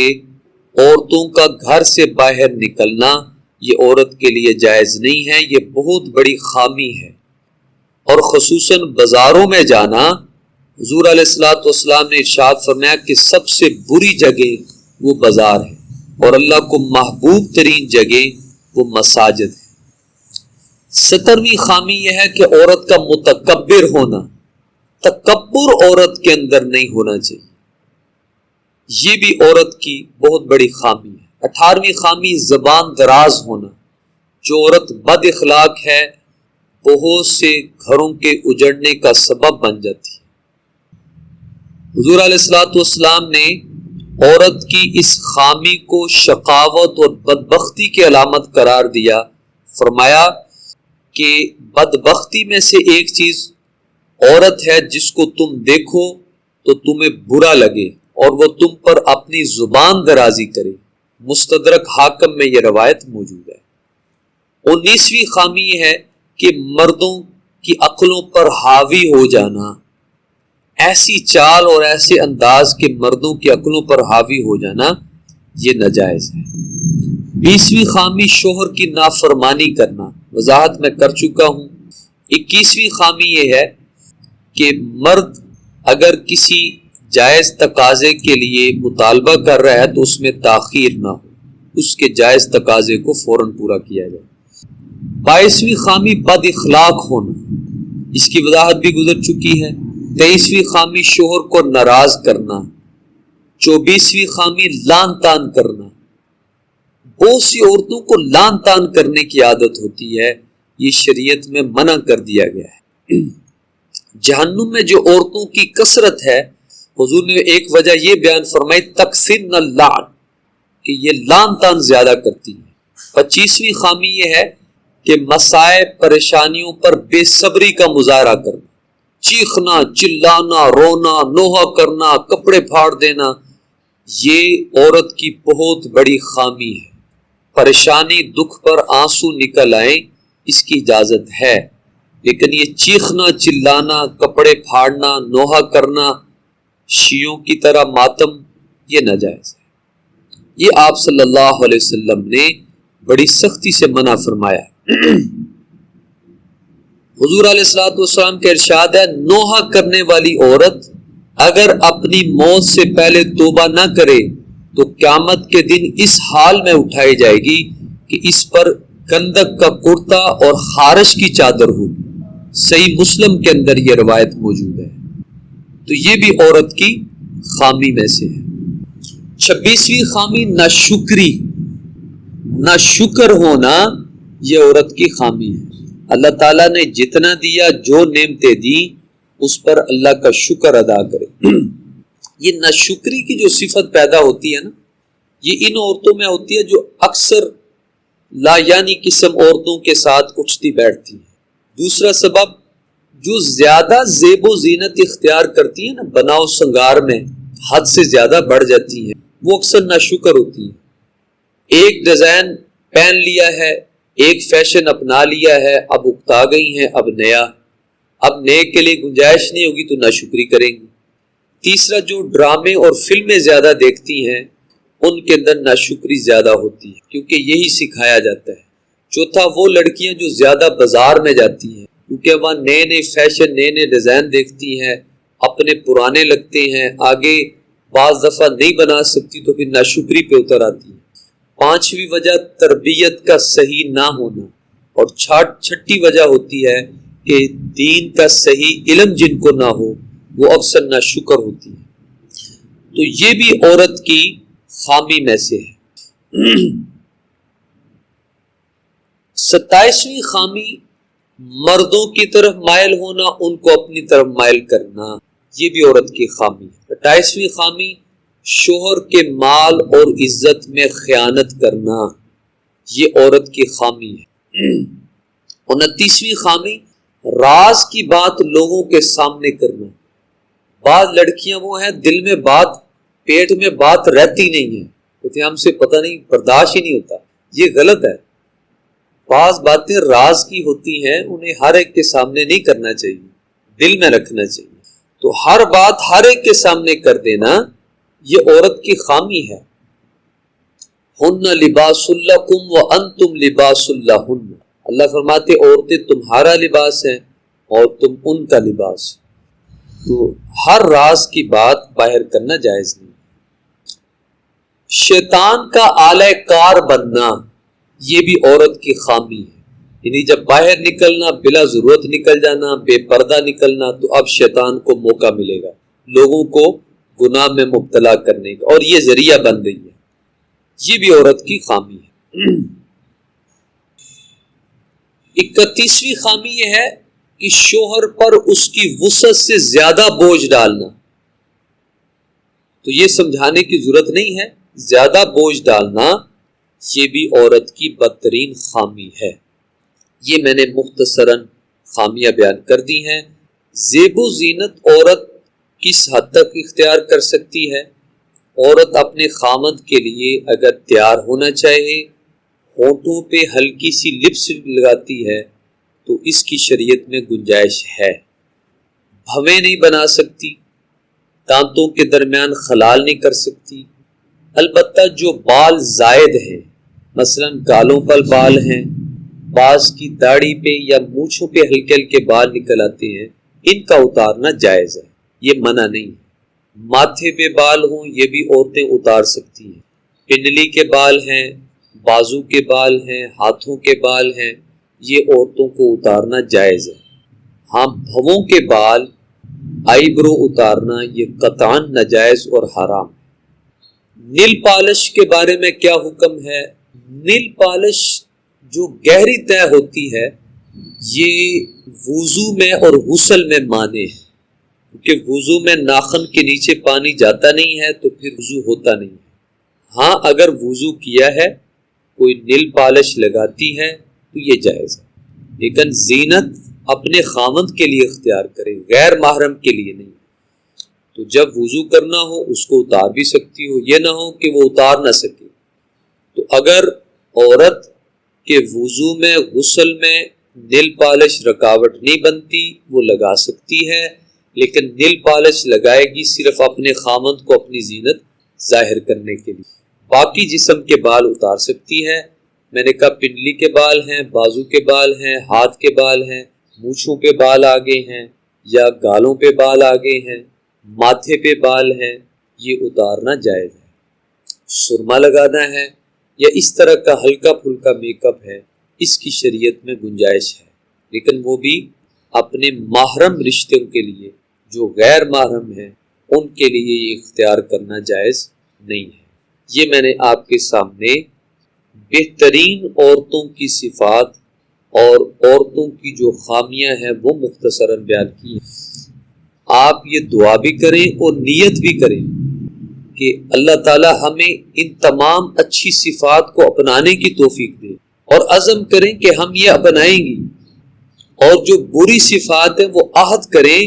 Speaker 1: عورتوں کا گھر سے باہر نکلنا یہ عورت کے لیے جائز نہیں ہے، یہ بہت بڑی خامی ہے۔ اور خصوصاً بازاروں میں جانا، حضور علیہ الصلوۃ والسلام نے ارشاد فرمایا کہ سب سے بری جگہ وہ بازار ہے، اور اللہ کو محبوب ترین جگہ وہ مساجد ہے۔ 17ویں خامی یہ ہے کہ عورت کا متکبر ہونا، تکبر عورت کے اندر نہیں ہونا چاہیے، یہ بھی عورت کی بہت بڑی خامی ہے۔ 18ویں خامی زبان دراز ہونا، جو عورت بد اخلاق ہے بہت سے گھروں کے اجڑنے کا سبب بن جاتی ہے۔ حضور علیہ الصلوۃ والسلام نے عورت کی اس خامی کو شقاوت اور بدبختی کی علامت قرار دیا، فرمایا کہ بدبختی میں سے ایک چیز عورت ہے جس کو تم دیکھو تو تمہیں برا لگے اور وہ تم پر اپنی زبان درازی کرے۔ مستدرک حاکم میں یہ روایت موجود ہے۔ 19ویں خامی یہ ہے کہ مردوں کی عقلوں پر حاوی ہو جانا، ایسی چال اور ایسے انداز کے مردوں کی عقلوں پر حاوی ہو جانا یہ ناجائز ہے۔ 20ویں خامی شوہر کی نافرمانی کرنا، وضاحت میں کر چکا ہوں۔ 21ویں خامی یہ ہے کہ مرد اگر کسی جائز تقاضے کے لیے مطالبہ کر رہا ہے تو اس میں تاخیر نہ ہو، اس کے جائز تقاضے کو فوراً پورا کیا جائے۔ 22ویں خامی بد اخلاق ہونا، اس کی وضاحت بھی گزر چکی ہے۔ 23ویں خامی شوہر کو ناراض کرنا۔ 24ویں خامی لان تان کرنا۔ بہت سی عورتوں کو لان تان کرنے کی عادت ہوتی ہے، یہ شریعت میں منع کر دیا گیا ہے۔ جہنم میں جو عورتوں کی کثرت ہے، حضور نے ایک وجہ یہ بیان فرمائی تکثرن اللعن، کہ یہ لان تان زیادہ کرتی ہیں۔ 25ویں خامی یہ ہے کہ مسائب پریشانیوں پر بے صبری کا مظاہرہ کرنا، چیخنا، چلانا، رونا، نوحہ کرنا، کپڑے پھاڑ دینا، یہ عورت کی بہت بڑی خامی ہے۔ پریشانی دکھ پر آنسو نکل آئیں اس کی اجازت ہے، لیکن یہ چیخنا، چلانا، کپڑے پھاڑنا، نوحہ کرنا، شیعوں کی طرح ماتم، یہ ناجائز ہے۔ یہ آپ صلی اللہ علیہ وسلم نے بڑی سختی سے منع فرمایا۔ حضور علیہ الصلوۃ والسلام کا ارشاد ہے، نوحہ کرنے والی عورت اگر اپنی موت سے پہلے توبہ نہ کرے تو قیامت کے دن اس حال میں اٹھائی جائے گی کہ اس پر گندک کا کرتا اور خارش کی چادر ہوگی۔ صحیح مسلم کے اندر یہ روایت موجود ہے۔ تو یہ بھی عورت کی خامی میں سے ہے۔ 26ویں خامی ناشکری، ناشکر ہونا، یہ عورت کی خامی ہے۔ اللہ تعالیٰ نے جتنا دیا، جو نعمتیں دی، اس پر اللہ کا شکر ادا کرے۔ یہ ناشکری کی جو صفت پیدا ہوتی ہے نا، یہ ان عورتوں میں ہوتی ہے جو اکثر لا یعنی قسم عورتوں کے ساتھ اٹھتی بیٹھتی ہیں۔ دوسرا سبب، جو زیادہ زیب و زینت اختیار کرتی ہیں نا، بناؤ سنگار میں حد سے زیادہ بڑھ جاتی ہیں، وہ اکثر ناشکر ہوتی ہیں۔ ایک ڈیزائن پہن لیا ہے، ایک فیشن اپنا لیا ہے، اب اکتا گئی ہیں، اب نئے کے لیے گنجائش نہیں ہوگی تو ناشکری کریں گی۔ تیسرا، جو ڈرامے اور فلمیں زیادہ دیکھتی ہیں، ان کے اندر ناشکری زیادہ ہوتی ہے، کیونکہ یہی سکھایا جاتا ہے۔ چوتھا، وہ لڑکیاں جو زیادہ بازار میں جاتی ہیں، کیونکہ وہاں نئے فیشن، نئے ڈیزائن دیکھتی ہیں، اپنے پرانے لگتے ہیں، آگے بعض دفعہ نہیں بنا سکتی تو پھر ناشکری پہ اتر آتی ہیں۔ 5ویں وجہ، تربیت کا صحیح نہ ہونا، اور 6ٹھی وجہ ہوتی ہے کہ دین کا صحیح علم جن کو نہ ہو، وہ اکثر ناشکر ہوتی ہے۔ تو یہ بھی عورت کی خامی میں سے ہے۔ 27ویں خامی، مردوں کی طرف مائل ہونا، ان کو اپنی طرف مائل کرنا، یہ بھی عورت کی خامی ہے۔ 28ویں خامی، شوہر کے مال اور عزت میں خیانت کرنا، یہ عورت کی خامی ہے۔ 29ویں خامی، راز کی بات لوگوں کے سامنے کرنا۔ بعض لڑکیاں وہ ہیں، دل میں بات، پیٹ میں بات رہتی نہیں ہے، کہتے ہم سے پتہ نہیں، برداشت ہی نہیں ہوتا، یہ غلط ہے۔ بعض باتیں راز کی ہوتی ہیں، انہیں ہر ایک کے سامنے نہیں کرنا چاہیے، دل میں رکھنا چاہیے۔ تو ہر بات ہر ایک کے سامنے کر دینا، یہ عورت کی خامی ہے۔ ہن لباس لکم وانتم لباس لہن، اللہ فرماتے عورتیں تمہارا لباس ہیں اور تم ان کا لباس۔ تو ہر راز کی بات باہر کرنا جائز نہیں۔ شیطان کا آلہ کار بننا، یہ بھی عورت کی خامی ہے۔ یعنی جب باہر نکلنا، بلا ضرورت نکل جانا، بے پردہ نکلنا، تو اب شیطان کو موقع ملے گا لوگوں کو گناہ میں مبتلا کرنے کا، اور یہ ذریعہ بن رہی ہے، یہ بھی عورت کی خامی ہے۔ 31ویں خامی یہ ہے کہ شوہر پر اس کی وسعت سے زیادہ بوجھ ڈالنا۔ تو یہ سمجھانے کی ضرورت نہیں ہے، زیادہ بوجھ ڈالنا یہ بھی عورت کی بدترین خامی ہے۔ یہ میں نے مختصراً خامیاں بیان کر دی ہیں۔ زیب و زینت عورت کس حد تک اختیار کر سکتی ہے؟ عورت اپنے خامد کے لیے اگر تیار ہونا چاہے، ہونٹوں پہ ہلکی سی لپسٹک لگاتی ہے تو اس کی شریعت میں گنجائش ہے۔ بھویں نہیں بنا سکتی، دانتوں کے درمیان خلال نہیں کر سکتی۔ البتہ جو بال زائد ہیں، مثلا گالوں پر بال ہیں، بعض کی داڑھی پہ یا مونچھوں پہ ہلکے ہلکے بال نکل آتے ہیں، ان کا اتارنا جائز ہے، یہ منع نہیں ہے۔ ماتھے پہ بال ہوں، یہ بھی عورتیں اتار سکتی ہیں۔ پنڈلی کے بال ہیں، بازو کے بال ہیں، ہاتھوں کے بال ہیں، یہ عورتوں کو اتارنا جائز ہے۔ ہاں بھووں کے بال، آئی برو اتارنا یہ قطعاً ناجائز اور حرام ہے۔ نیل پالش کے بارے میں کیا حکم ہے؟ نیل پالش جو گہری طے ہوتی ہے یہ وضو میں اور غسل میں مانع ہے، کیونکہ وضو میں ناخن کے نیچے پانی جاتا نہیں ہے تو پھر وضو ہوتا نہیں ہے۔ ہاں اگر وضو کیا ہے کوئی نیل پالش لگاتی ہے تو یہ جائز ہے، لیکن زینت اپنے خامند کے لیے اختیار کرے، غیر محرم کے لیے نہیں۔ تو جب وضو کرنا ہو اس کو اتار بھی سکتی ہو، یہ نہ ہو کہ وہ اتار نہ سکے۔ تو اگر عورت کے وضو میں غسل میں نیل پالش رکاوٹ نہیں بنتی وہ لگا سکتی ہے، لیکن نیل پالش لگائے گی صرف اپنے خامند کو اپنی زینت ظاہر کرنے کے لیے۔ باقی جسم کے بال اتار سکتی ہے۔ میں نے کہا پنڈلی کے بال ہیں، بازو کے بال ہیں، ہاتھ کے بال ہیں، مونچھوں پہ بال آگے ہیں یا گالوں پہ بال آگے ہیں، ماتھے پہ بال ہیں، یہ اتارنا جائز ہے۔ سرما لگانا ہے یا اس طرح کا ہلکا پھلکا میک اپ ہے، اس کی شریعت میں گنجائش ہے، لیکن وہ بھی اپنے محرم رشتوں کے لیے، جو غیر محرم ہیں ان کے لیے یہ اختیار کرنا جائز نہیں ہے۔ یہ میں نے آپ کے سامنے بہترین عورتوں کی صفات اور عورتوں کی جو خامیاں ہیں وہ مختصراً بیان کی ہیں۔ آپ یہ دعا بھی کریں اور نیت بھی کریں کہ اللہ تعالی ہمیں ان تمام اچھی صفات کو اپنانے کی توفیق دے، اور عزم کریں کہ ہم یہ اپنائیں گی، اور جو بری صفات ہیں وہ عہد کریں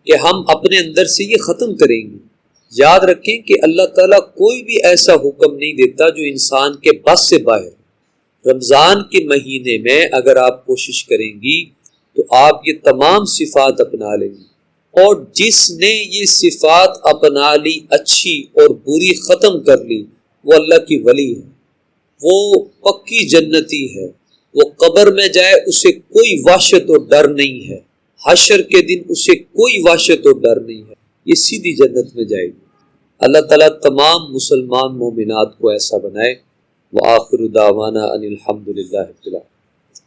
Speaker 1: کہ ہم اپنے اندر سے یہ ختم کریں گے۔ یاد رکھیں کہ اللہ تعالیٰ کوئی بھی ایسا حکم نہیں دیتا جو انسان کے بس سے باہر۔ رمضان کے مہینے میں اگر آپ کوشش کریں گی تو آپ یہ تمام صفات اپنا لیں گی، اور جس نے یہ صفات اپنا لی، اچھی اور بری ختم کر لی، وہ اللہ کی ولی ہے، وہ پکی جنتی ہے، وہ قبر میں جائے اسے کوئی وحشت اور ڈر نہیں ہے، حشر کے دن اسے کوئی وحشت اور ڈر نہیں ہے، یہ سیدھی جنت میں جائے گی۔ اللہ تعالیٰ تمام مسلمان مومنات کو ایسا بنائے۔ وآخر دعوانا ان الحمد للہ رب العالمین۔